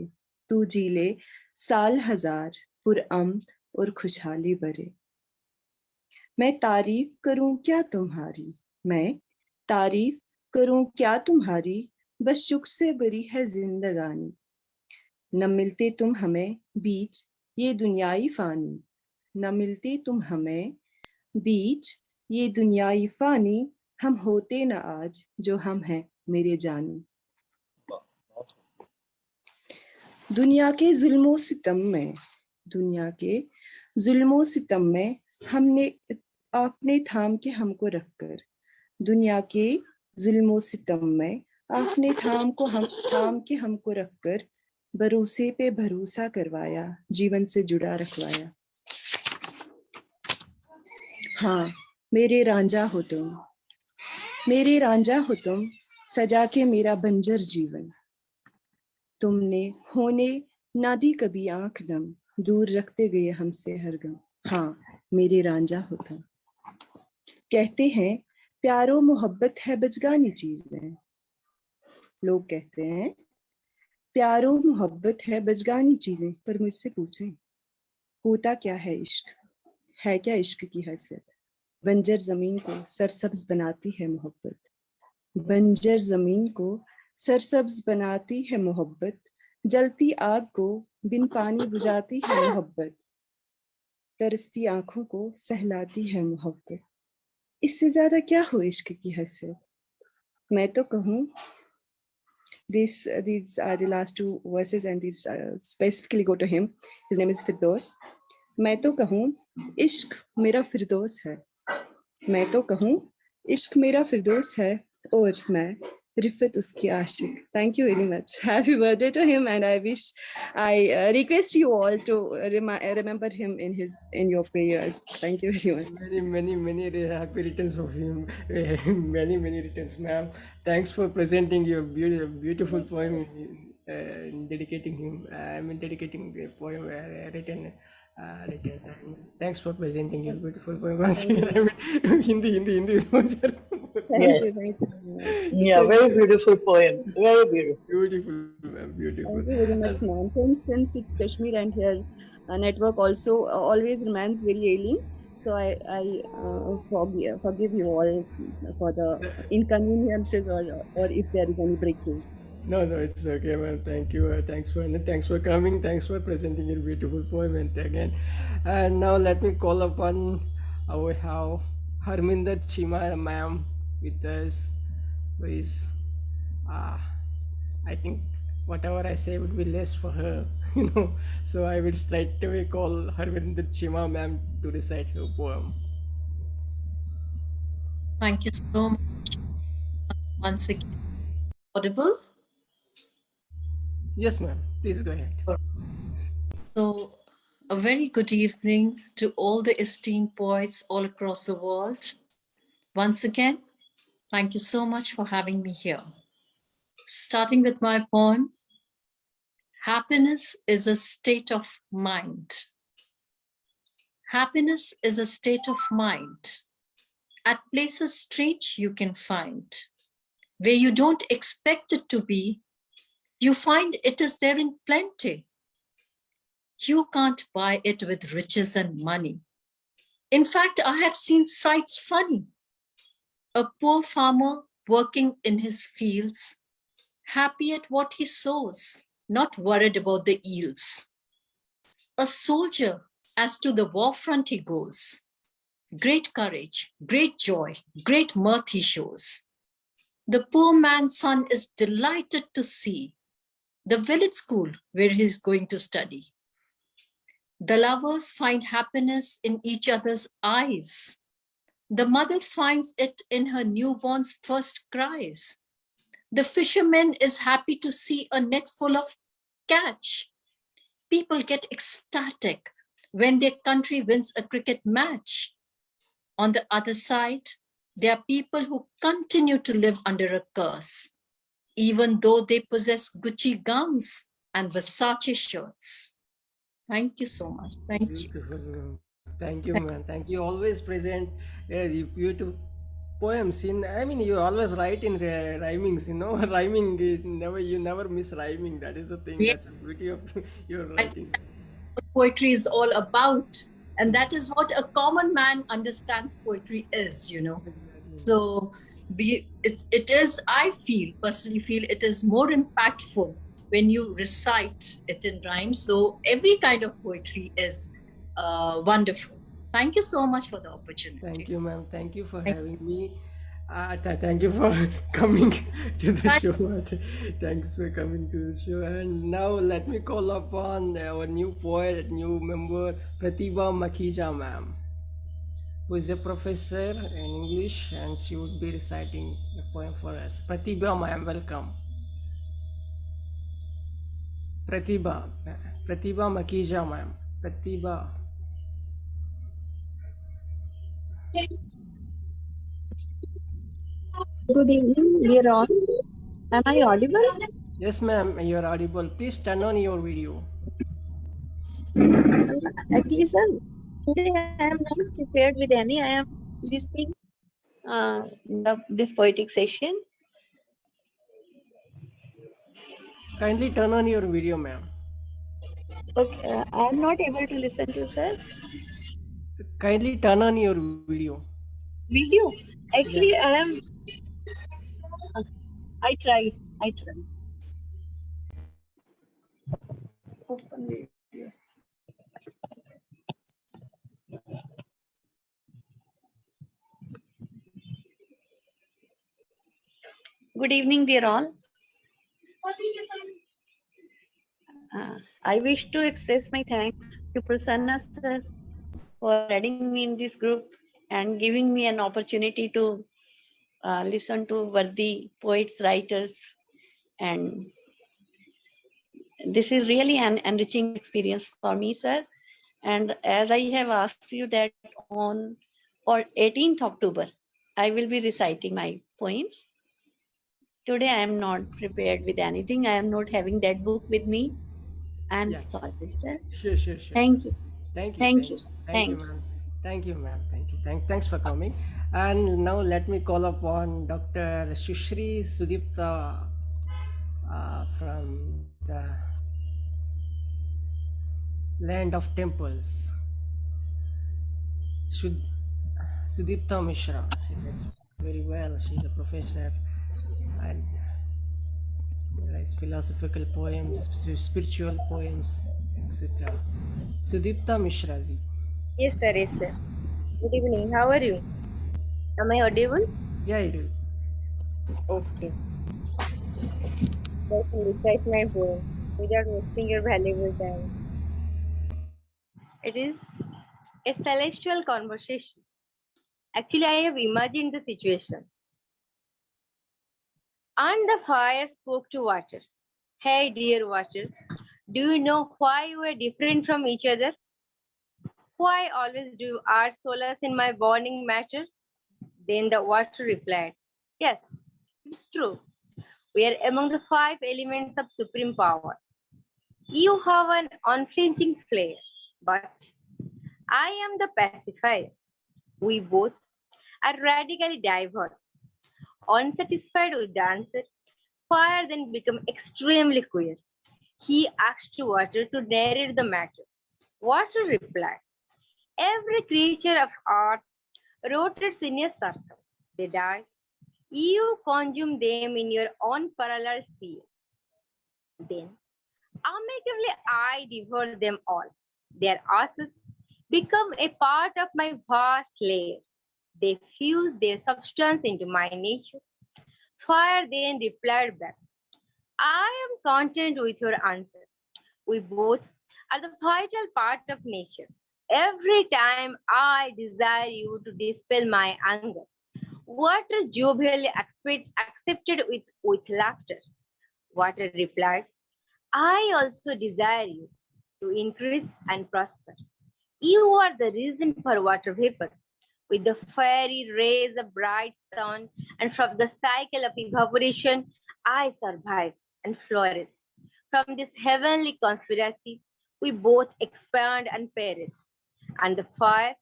तू जी ले साल हजार पुरअमन और खुशहाली भरे। मैं तारीफ करूँ क्या तुम्हारी, मैं तारीफ करूँ क्या तुम्हारी, बस शुक्र से भरी है जिंदगानी। न मिलते तुम हमें बीच ये दुनियाई फानी, न मिलते तुम हमें बीच ये दुनियाई फानी, हम होते न आज जो हम हैं मेरे जानी। दुनिया के जुल्मों सितम में, दुनिया के जुल्मों सितम में हमने आपने थाम के हमको रखकर, दुनिया के जुल्मों सितम में आपने थाम के हमको रखकर, भरोसे पे भरोसा करवाया, जीवन से जुड़ा रखवाया। हाँ मेरे रांझा हो तुम, मेरे रांझा हो तुम, सजा के मेरा बंजर जीवन। तुमने होने ना दी कभी आंख नम, दूर रखते गए हमसे हर गम। हाँ मेरे रांझा हो तुम। कहते हैं प्यारो मोहब्बत है बचगानी चीजें, लोग कहते हैं प्यारो मोहब्बत है बचगानी चीजें, पर मुझसे पूछें होता क्या है इश्क, है क्या इश्क की हैसियत। बंजर जमीन को सरसब्ज बनाती है मोहब्बत, बंजर जमीन को सरसब्ज बनाती है मोहब्बत, जलती आग को बिन पानी बुझाती है मोहब्बत, तरसती आंखों को सहलाती है मोहब्बत, इससे ज्यादा क्या हो इश्क की हसरत। मैं तो कहूँ, these are the last two verses and these specifically go to him. His name is Firdaus. मैं तो कहूँ इश्क मेरा फिरदौस है, मैं तो कहूँ इश्क मेरा फिरदौस है, और मैं रिफत उसकी आशिक. Thank you very much. Happy birthday to him, and I request you all to remember him in your prayers. Thank you very much. Many happy returns of him. Many returns, ma'am. Thanks for presenting your beautiful poem, dedicating him. Dedicating the poem written. Thanks for presenting your beautiful poem. Hindi is much. Thank you. Yeah, very beautiful poem. Very beautiful. Beautiful, ma'am. Beautiful. Thank you very much, ma'am. Since it's Kashmir and here network also always remains very ailing, so I forgive you all for the inconveniences or if there is any breakthrough. No, it's okay, man. Thank you. Thanks for coming. Thanks for presenting your beautiful poem again. And now let me call upon we have Harminder Chima, ma'am, with us. Please, I think whatever I say would be less for her, So I will straight away call Harminder Chima, ma'am, to recite her poem. Thank you so much. Once again, audible? Yes, ma'am. Please go ahead. So, a very good evening to all the esteemed poets all across the world. Once again, thank you so much for having me here. Starting with my poem, Happiness is a state of mind. Happiness is a state of mind. At places strange you can find, where you don't expect it to be, you find it is there in plenty. You can't buy it with riches and money. In fact, I have seen sights funny. A poor farmer working in his fields, happy at what he sows, not worried about the yields. A soldier, as to the war front he goes, great courage, great joy, great mirth he shows. The poor man's son is delighted to see the village school where he is going to study. The lovers find happiness in each other's eyes. The mother finds it in her newborn's first cries. The fisherman is happy to see a net full of catch. People get ecstatic when their country wins a cricket match. On the other side, there are people who continue to live under a curse, even though they possess Gucci gowns and Versace shirts. Thank you so much. Thank you. Thank you, man. Thank you. Always present beautiful poems you always write in rhymings, Rhyming is you never miss rhyming. That is the thing. Yeah. That's the beauty of your writing. Poetry is all about, and that is what a common man understands poetry is, So it is, I personally feel it is more impactful when you recite it in rhymes. So every kind of poetry is wonderful. Thank you so much for the opportunity. Thank you, ma'am. Thank you for having me. Thank you for coming to the show. Thanks for coming to the show. And now let me call upon our new poet, new member, Pratibha Makhija, ma'am, who is a professor in English, and she would be reciting a poem for us. Pratibha, ma'am, welcome. Pratibha Makhija, ma'am. Pratibha. Good evening, we're on. Am I audible? Yes, ma'am, you're audible. Please turn on your video. Actually, sir, today I am not prepared with any. I am listening this poetic session. Kindly turn on your video, ma'am. Okay, I am not able to listen to, sir. Kindly turn on your video. Video? Actually, Yeah. I try. Open video. Good evening, dear all. I wish to express my thanks to Prasanna sir for adding me in this group and giving me an opportunity to listen to worthy poets, writers, and this is really an enriching experience for me, sir. And as I have asked you that on 18th October, I will be reciting my poems. Today I am not prepared with anything. I am not having that book with me. I am sorry, sir. Sure. Thank you. Thank you, Thank you. ma'am. Thank you, ma'am. Thanks for coming. And now let me call upon Dr. Shushri Sudipta from the land of temples. Sudipta Mishra. She does very well. She's a professor and writes philosophical poems, spiritual poems, etc. Sudipta Mishra ji. Yes, sir. Good evening. How are you? Am I audible? Yeah, I do. Okay. Let me recite my poem without wasting your valuable time. It is a celestial conversation. Actually, I have imagined the situation. And the fire spoke to water. Hey, dear water, do you know why we are different from each other? Why always do art solace in my burning matter? Then the water replied, yes, it's true. We are among the 5 elements of supreme power. You have an unflinching flare, but I am the pacifier. We both are radically diverse. Unsatisfied with the answer, fire then became extremely queer. He asked water to narrate the matter. Water replied, every creature of earth rotates in a circle. They die. You consume them in your own parallel sphere. Then, amicably, I devour them all. Their ashes become a part of my vast lair. They fuse their substance into my nature. Fire then replied back, I am content with your answer. We both are the vital part of nature. Every time I desire you to dispel my anger, water jovially accepted with laughter. Water replied, I also desire you to increase and prosper. You are the reason for water vapor. With the fiery rays of bright sun and from the cycle of evaporation, I survive and flourish. From this heavenly conspiracy, we both expand and perish. And the fire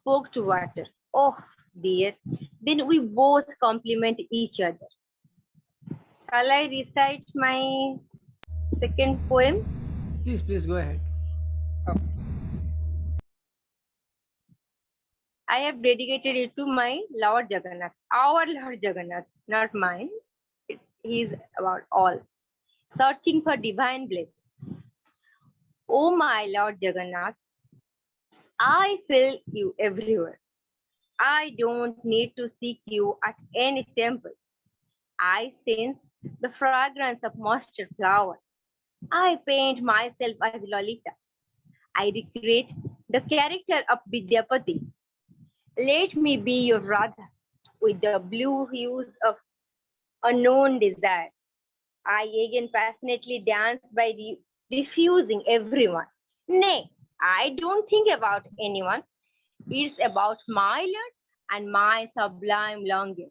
spoke to water. Oh, dear, then we both complement each other. Shall I recite my second poem? Please go ahead. I have dedicated it to my Lord Jagannath, our Lord Jagannath, not mine. He is about all, searching for divine bliss. Oh my Lord Jagannath, I feel you everywhere. I don't need to seek you at any temple. I sense the fragrance of mustard flower. I paint myself as Lolita. I recreate the character of Vidyapati. Let me be your Radha with the blue hues of unknown desire. I again passionately dance by refusing everyone. Nay, I don't think about anyone. It's about my Lord and my sublime longing.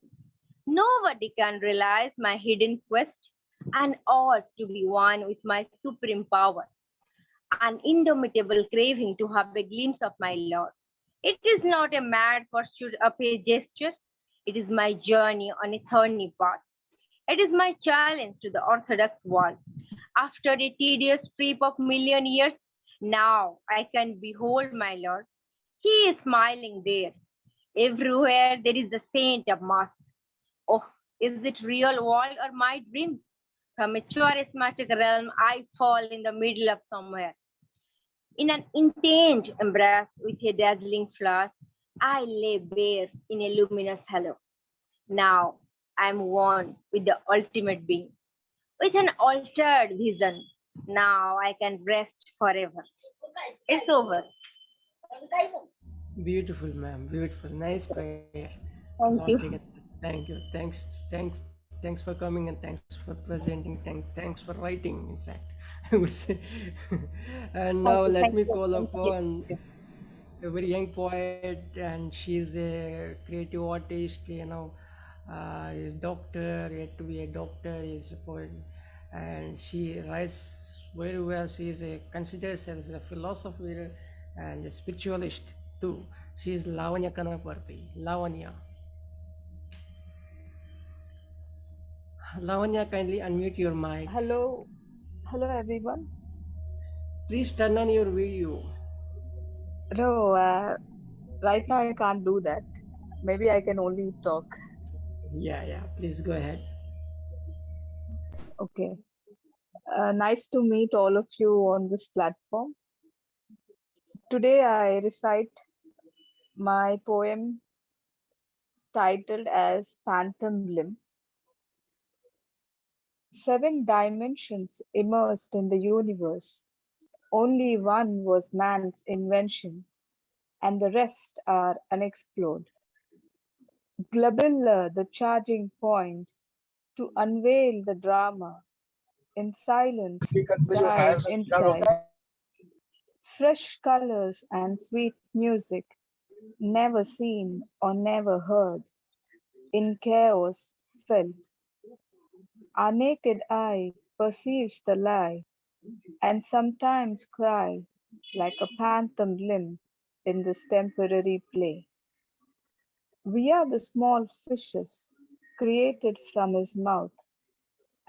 Nobody can realize my hidden quest and ought to be one with my supreme power. An indomitable craving to have a glimpse of my Lord. It is not a mad pursuit of a gesture. It is my journey on a thorny path. It is my challenge to the orthodox world. After a tedious trip of million years, now I can behold my Lord. He is smiling there. Everywhere there is the saint of mask. Oh, is it real world or my dream? From a charismatic realm, I fall in the middle of somewhere. In an intense embrace with a dazzling flash, I lay bare in a luminous halo. Now I am one with the ultimate being. With an altered vision, now I can rest forever. It's over. Beautiful, ma'am. Beautiful. Nice prayer. Thank you. Thank you. Thanks for coming and thanks for presenting. Thanks for writing, in fact, I would say. And now let me call upon a very young poet, and she's a creative artist, is doctor, yet to be a doctor, is a poet, and she writes very well. She is considered as a philosopher and a spiritualist too. She is Lavanya Kanaparthi. Lavanya, kindly unmute your mic. Hello everyone. Please turn on your video. No, right now I can't do that. Maybe I can only talk. Yeah, please go ahead. Okay. Nice to meet all of you on this platform. Today I recite my poem titled as Phantom Limb. 7 dimensions immersed in the universe. Only one was man's invention, and the rest are unexplored. Glabilla, the charging point, to unveil the drama. In silence, dive inside. Fresh colors and sweet music, never seen or never heard. In chaos felt. Our naked eye perceives the lie, and sometimes cry like a phantom limb in this temporary play. We are the small fishes created from his mouth.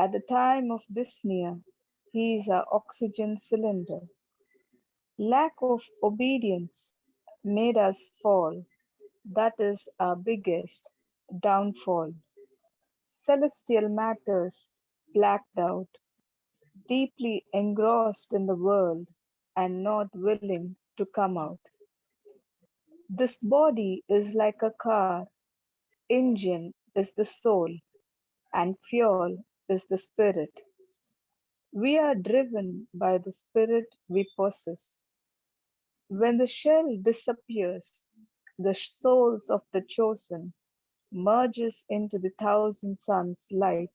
At the time of dyspnea, he is our oxygen cylinder. Lack of obedience made us fall. That is our biggest downfall. Celestial matters blacked out, deeply engrossed in the world and not willing to come out. This body is like a car, engine is the soul, and fuel is the spirit. We are driven by the spirit we possess. When the shell disappears, the souls of the chosen merges into the thousand suns' light,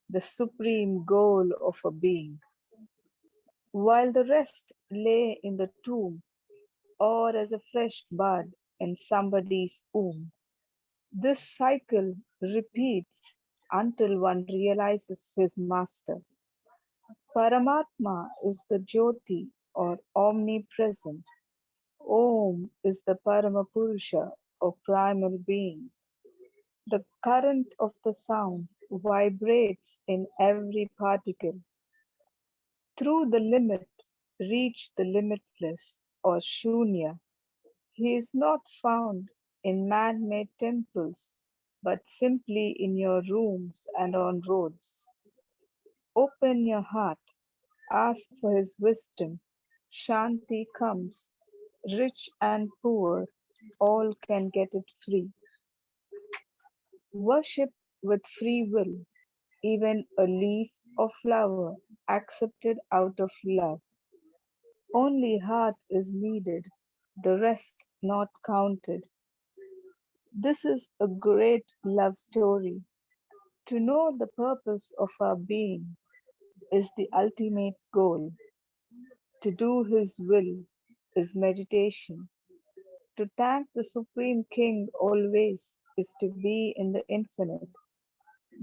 the supreme goal of a being. While the rest lay in the tomb or as a fresh bud in somebody's womb. This cycle repeats until one realizes his master. Paramatma is the Jyoti or omnipresent. Om is the Paramapurusha or primal being. The current of the sound vibrates in every particle. Through the limit, reach the limitless or Shunya. He is not found in man-made temples, but simply in your rooms and on roads. Open your heart, ask for his wisdom. Shanti comes, rich and poor, all can get it free. Worship with free will, even a leaf or flower accepted out of love. Only heart is needed, the rest not counted. This is a great love story. To know the purpose of our being is the ultimate goal. To do his will is meditation. To thank the Supreme King always is to be in the infinite.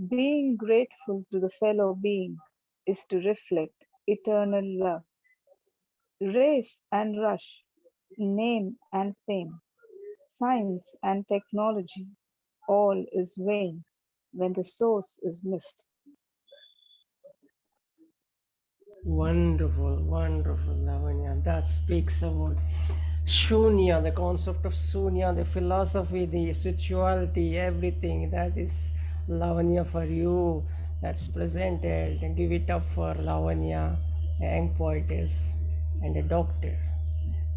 Being grateful to the fellow being is to reflect eternal love. Race and rush, name and fame, science and technology, all is vain when the source is missed. Wonderful, Lavanya. That speaks about Shunya, the concept of Shunya, the philosophy, the spirituality, everything. That is Lavanya for you. that's presented, and give it up for Lavanya, a young poetess and a doctor.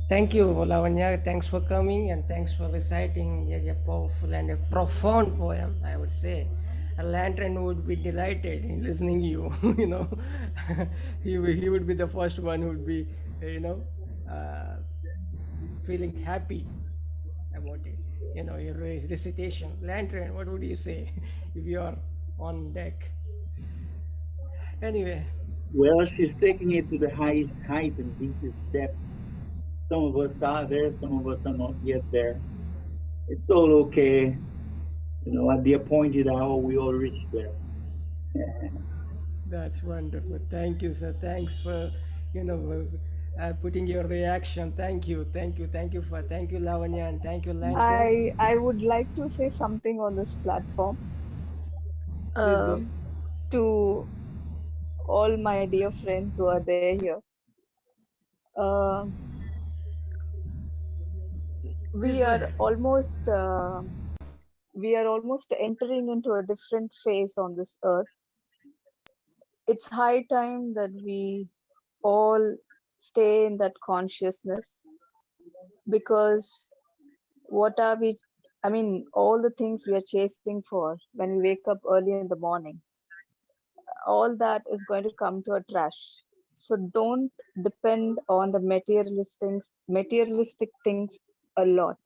Thank you, Lavanya. Thanks for coming and thanks for reciting a powerful and a profound poem, I would say. A lantern would be delighted in listening you, you know. He would be the first one who would be, uh, feeling happy about it. Your recitation. Lantern, what would you say if you are on deck? Anyway, Well, she's taking it to the highest height and deepest depth. Some of us are there, some of us are not yet there. It's all okay. At the appointed hour, we all reach there. that's wonderful. Thank you, sir. Thanks for, putting your reaction. Thank you, thank you, thank you, Lavanya, and thank you, Lantern. I would like to say something on this platform. Please go. To all my dear friends who are there here. We are almost entering into a different phase on this earth. It's high time that we all stay in that consciousness, because all the things we are chasing for when we wake up early in the morning, all that is going to come to a trash. So don't depend on the materialistic things a lot.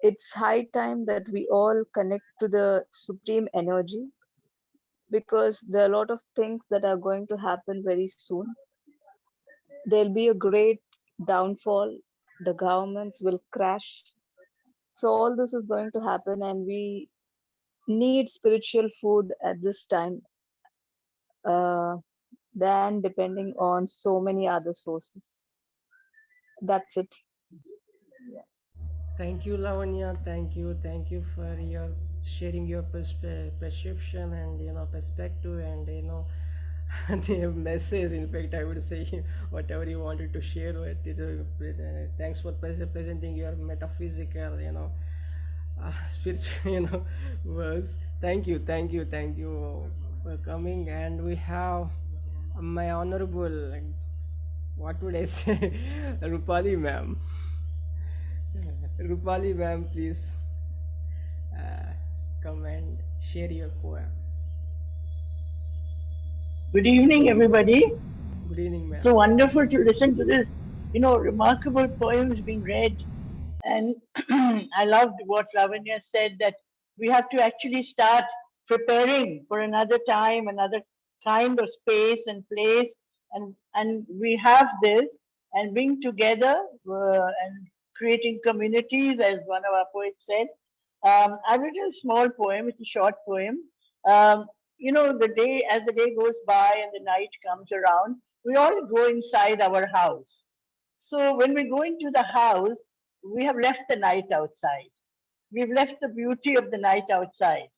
It's high time that we all connect to the supreme energy, because there are a lot of things that are going to happen very soon. There'll be a great downfall. The governments will crash. So all this is going to happen, and we need spiritual food at this time than depending on so many other sources. That's it. Thank you, Lavanya. Thank you for your sharing your perception and perspective and the message. In fact, I would say whatever you wanted to share with it. Thanks for presenting your metaphysical, spiritual, words. Thank you for coming. And we have my honorable, what would I say, Roopali ma'am. Roopali ma'am, please come and share your poem. Good evening, everybody. Good evening, ma'am. So wonderful to listen to this, remarkable poems being read. And I loved what Lavanya said, that we have to actually start preparing for another time, another kind of space and place. And we have this, and being together and creating communities, as one of our poets said. I've written a small poem, it's a short poem. As the day goes by and the night comes around, we all go inside our house. So when we go into the house, we have left the night outside. We've left the beauty of the night outside.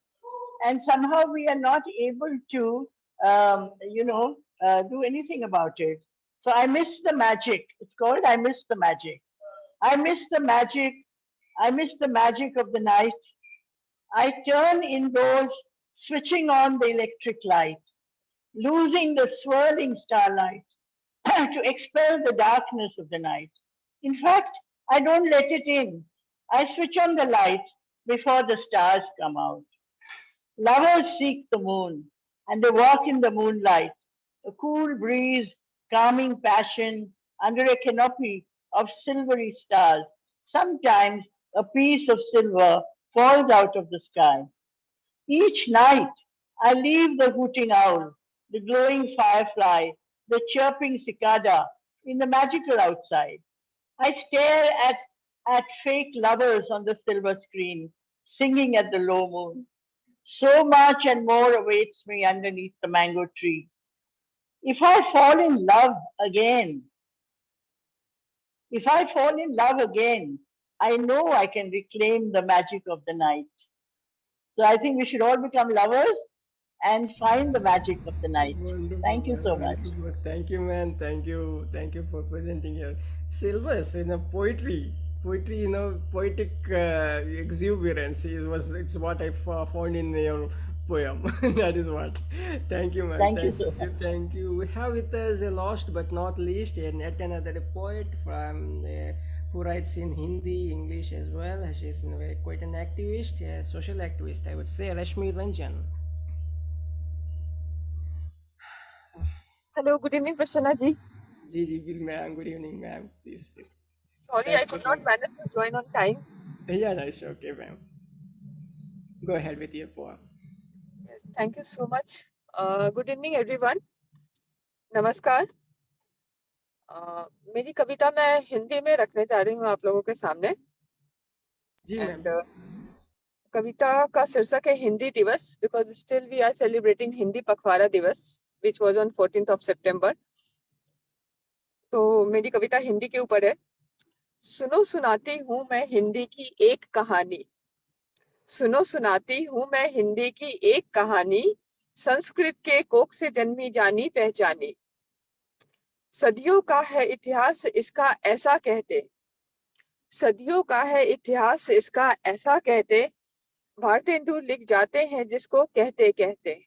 And somehow we are not able to, do anything about it. So I miss the magic. It's called I Miss the Magic. I miss the magic. I miss the magic of the night. I turn indoors, switching on the electric light, losing the swirling starlight to expel the darkness of the night. In fact, I don't let it in. I switch on the light before the stars come out. Lovers seek the moon, and they walk in the moonlight, a cool breeze, calming passion under a canopy of silvery stars. Sometimes a piece of silver falls out of the sky. Each night, I leave the hooting owl, the glowing firefly, the chirping cicada in the magical outside. I stare at fake lovers on the silver screen, singing at the low moon. So much and more awaits me underneath the mango tree. If I fall in love again, I know I can reclaim the magic of the night. So I think we should all become lovers and find the magic of the night. Thank you so much. Thank you, man. Thank you for presenting your silvers in a poetry, poetic exuberance. It's what I found in your poem. That is what. Thank you, ma'am. Thank you so much. Thank you. We have with us a last but not least, yet another poet from who writes in Hindi, English as well. She's quite an activist, a social activist, I would say, Rashmir Ranjan. Hello, good evening, Prasanna ji. Ma'am. Good evening, ma'am. Please. Sorry, I could not manage to join on time. Yeah, that's okay, ma'am. Go ahead with your poem. Yes, thank you so much. Good evening, everyone. नमस्कार. मेरी कविता मैं हिंदी में रखने जा रही हूँ आप लोगों के सामने. जी मैम. कविता का शीर्षक है हिंदी दिवस, because still we are celebrating Hindi पखवाड़ा दिवस, which was on 14th of September. तो मेरी कविता हिंदी के ऊपर है. सुनो सुनाती हूँ मैं हिंदी की एक कहानी. सुनो सुनाती हूँ मैं हिंदी की एक कहानी, संस्कृत के कोख से जन्मी जानी पहचानी. सदियों का है इतिहास इसका ऐसा कहते, सदियों का है इतिहास इसका ऐसा कहते, भारतेंदु लिख जाते हैं जिसको कहते कहते.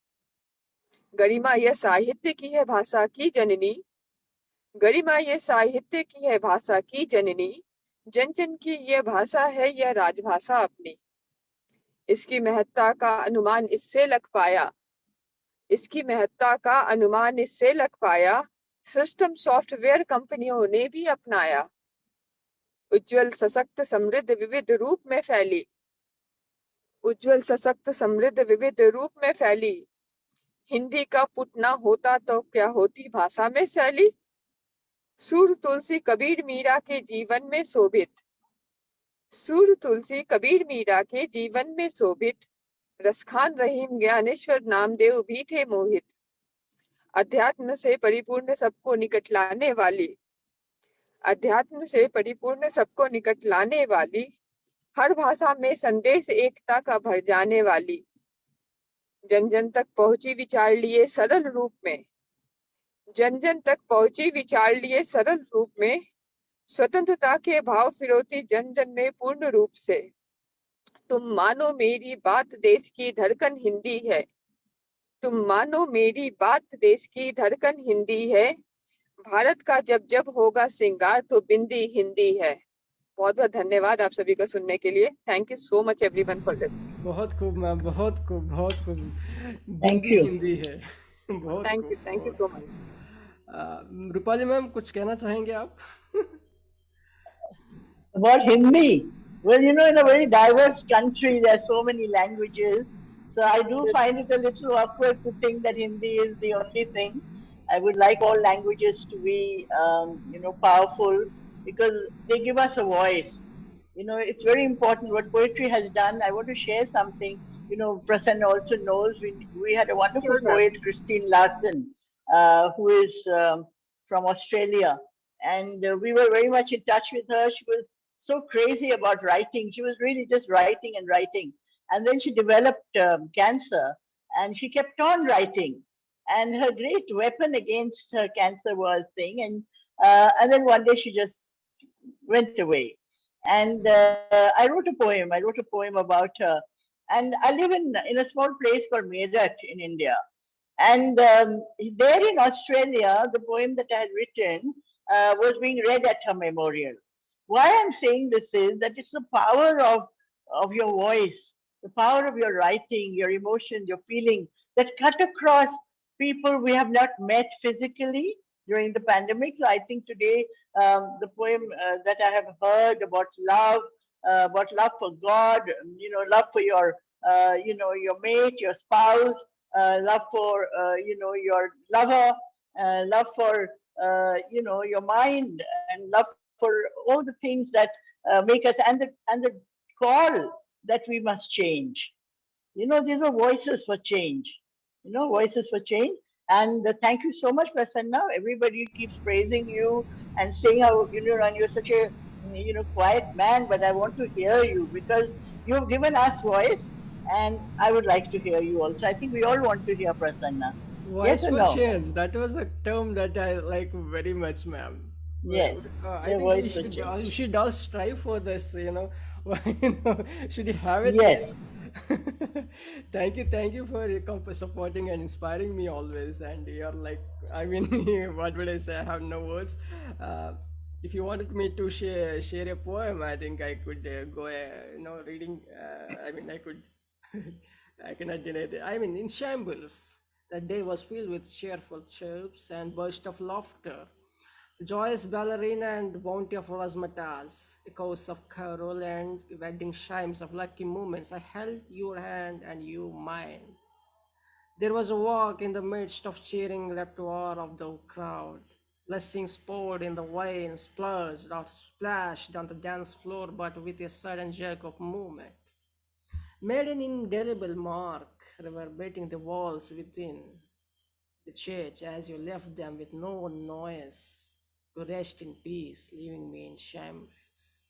गरिमा यह साहित्य की है भाषा की जननी, गरिमा यह साहित्य की है भाषा की जननी, जन जन की यह भाषा है यह राजभाषा अपनी. इसकी महत्ता का अनुमान इससे लग पाया, इसकी महत्ता का अनुमान इससे लग पाया, सिस्टम सॉफ्टवेयर कंपनियों ने भी अपनाया. उज्जवल सशक्त समृद्ध विविध रूप में फैली, उज्जवल सशक्त समृद्ध विविध रूप में फैली. हिंदी का पुट ना होता तो क्या होती भाषा में शैली. सूर तुलसी कबीर मीरा के जीवन में शोभित, सूर तुलसी कबीर मीरा के जीवन में शोभित. रसखान रहीम ज्ञानेश्वर नामदेव भी थे मोहित. अध्यात्म से परिपूर्ण सबको निकट लाने वाली, अध्यात्म से परिपूर्ण सबको निकट लाने वाली, हर भाषा में संदेश एकता का भर जाने वाली. जन जन तक पहुंची विचार लिए सरल रूप में, जन जन तक पहुंची विचार लिए सरल रूप में. स्वतंत्रता के भाव फिरोती जन जन में पूर्ण रूप से. तुम मानो मेरी बात देश की धड़कन हिंदी है, तुम मानो मेरी बात देश की धड़कन हिंदी है. भारत का जब जब होगा श्रृंगार तो बिंदी हिंदी है. बहुत बहुत धन्यवाद आप सभी को सुनने के लिए. Thank you so much everyone for listening. बहुत खूब मैम, बहुत खूब, बहुत खूब. Thank you. हिंदी है. बहुत thank you so much. Rupali ma'am कुछ कहना चाहेंगे आप? About Hindi? Well, you know, in a very diverse country, there are so many languages. So I do find it a little awkward to think that Hindi is the only thing. I would like all languages to be, you know, powerful because they give us a voice. You know, it's very important what poetry has done. I want to share something. You know, Prasanna also knows we had a wonderful poet, Christine Larson, who is from Australia. And we were very much in touch with her. She was so crazy about writing. She was really just writing and writing. And then she developed cancer and she kept on writing. And her great weapon against her cancer was thing. And then one day she just went away. And I wrote a poem. I wrote a poem about her. And I live in a small place called Meerut in India. And there in Australia, the poem that I had written was being read at her memorial. Why I'm saying this is that it's the power of your voice, the power of your writing, your emotions, your feeling that cut across people we have not met physically during the pandemic. So I think today the poem that I have heard about love for God, you know, love for your, you know, your mate, your spouse, love for, you know, your lover, love for, you know, your mind, and love for all the things that make us, and the call that we must change. You know, these are voices for change. You know, voices for change. And thank you so much, Prasanna. Everybody keeps praising you and saying how, you know, and you're such a, you know, quiet man, but I want to hear you because you've given us voice, and I would like to hear you also. I think we all want to hear Prasanna. Voice Yes or for no? change. That was a term that I like very much, ma'am. Yes, I the think voice for change. we should all strive for this, you know. You know, should have it. Yes. Thank you for supporting and inspiring me always. And you're like, I mean, what would I say? I have no words. Uh, if you wanted me to share a poem, I think I could go, reading. I mean, I could. I cannot deny that. I mean, in shambles. That day was filled with cheerful chirps and bursts of laughter. The joyous ballerina and bounty of razzmatazz, echoes of carol and wedding chimes of lucky moments. I held your hand and you mine. There was a walk in the midst of cheering repertoire of the crowd. Blessings poured in the wine, splashed on the dance floor, but with a sudden jerk of movement, made an indelible mark, reverberating the walls within the church as you left them with no noise to rest in peace, leaving me in shambles,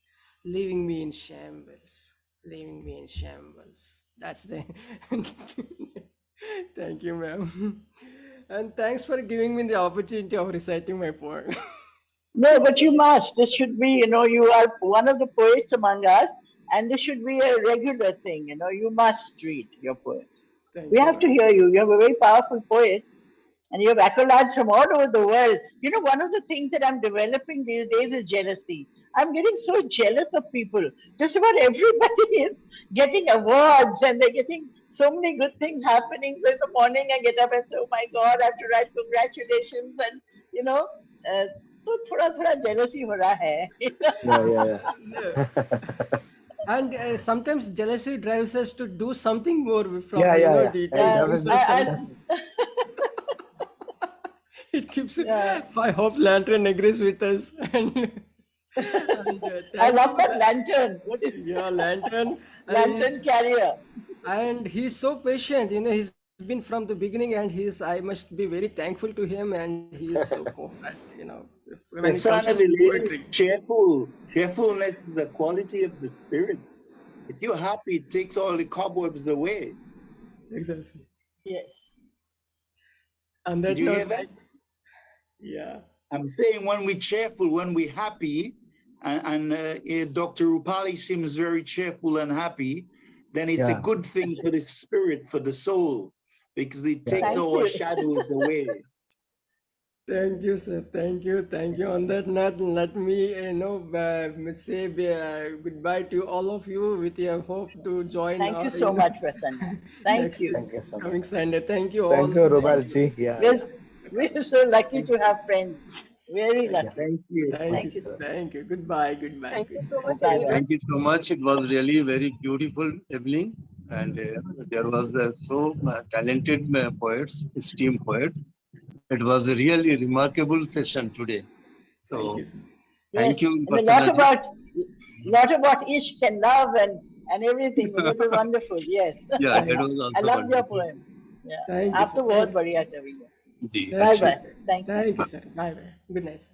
leaving me in shambles, leaving me in shambles. That's the. Thank you, ma'am. And thanks for giving me the opportunity of reciting my poem. No, but you must. This should be, you are one of the poets among us, and this should be a regular thing. You must read your poems. We have to hear you. You're a very powerful poet, and you have accolades from all over the world. One of the things that I'm developing these days is jealousy. I'm getting so jealous of people. Just about everybody is getting awards, and they're getting so many good things happening. So in the morning, I get up and say, "Oh my God, I have to write congratulations," and तो थोड़ा jealousy हो रहा है. And sometimes jealousy drives us to do something more from it keeps I hope Lantern agrees with us. And I love that lantern. What is lantern? Lantern carrier. And he's so patient. He's been from the beginning, and I must be very thankful to him. And he's so when it comes to poetry. Cheerfulness is the quality of the spirit. If you're happy, it takes all the cobwebs away. Exactly. Yes. And did you hear that? Yeah. I'm saying when we're cheerful, when we're happy, and Dr. Roopali seems very cheerful and happy, then it's a good thing for the spirit, for the soul, because it takes our shadows away. Thank you, sir. Thank you. On that note, let me, say goodbye to all of you with your hope to join. Thank you so much, Prasanna. Thank you. Thank you so much. Coming Sunday. Thank you all. Thank you, Roopali. We're so lucky to have friends. Very lucky. Thank you. Thank you. Thank you. Goodbye. Thank you so much. Thank you so much. It was really very beautiful evening, and there was so talented poets, esteemed poet. It was a really remarkable session today. So, thank you. And a lot about ishq and love and everything. It was wonderful. Yes. Yeah, it was also I love wonderful. your poem. Yeah. Thank you, After sir. बहुत बढ़िया कवि है. जी, Bye bye. Thank you. Thank you, sir. Bye bye. Good night, sir.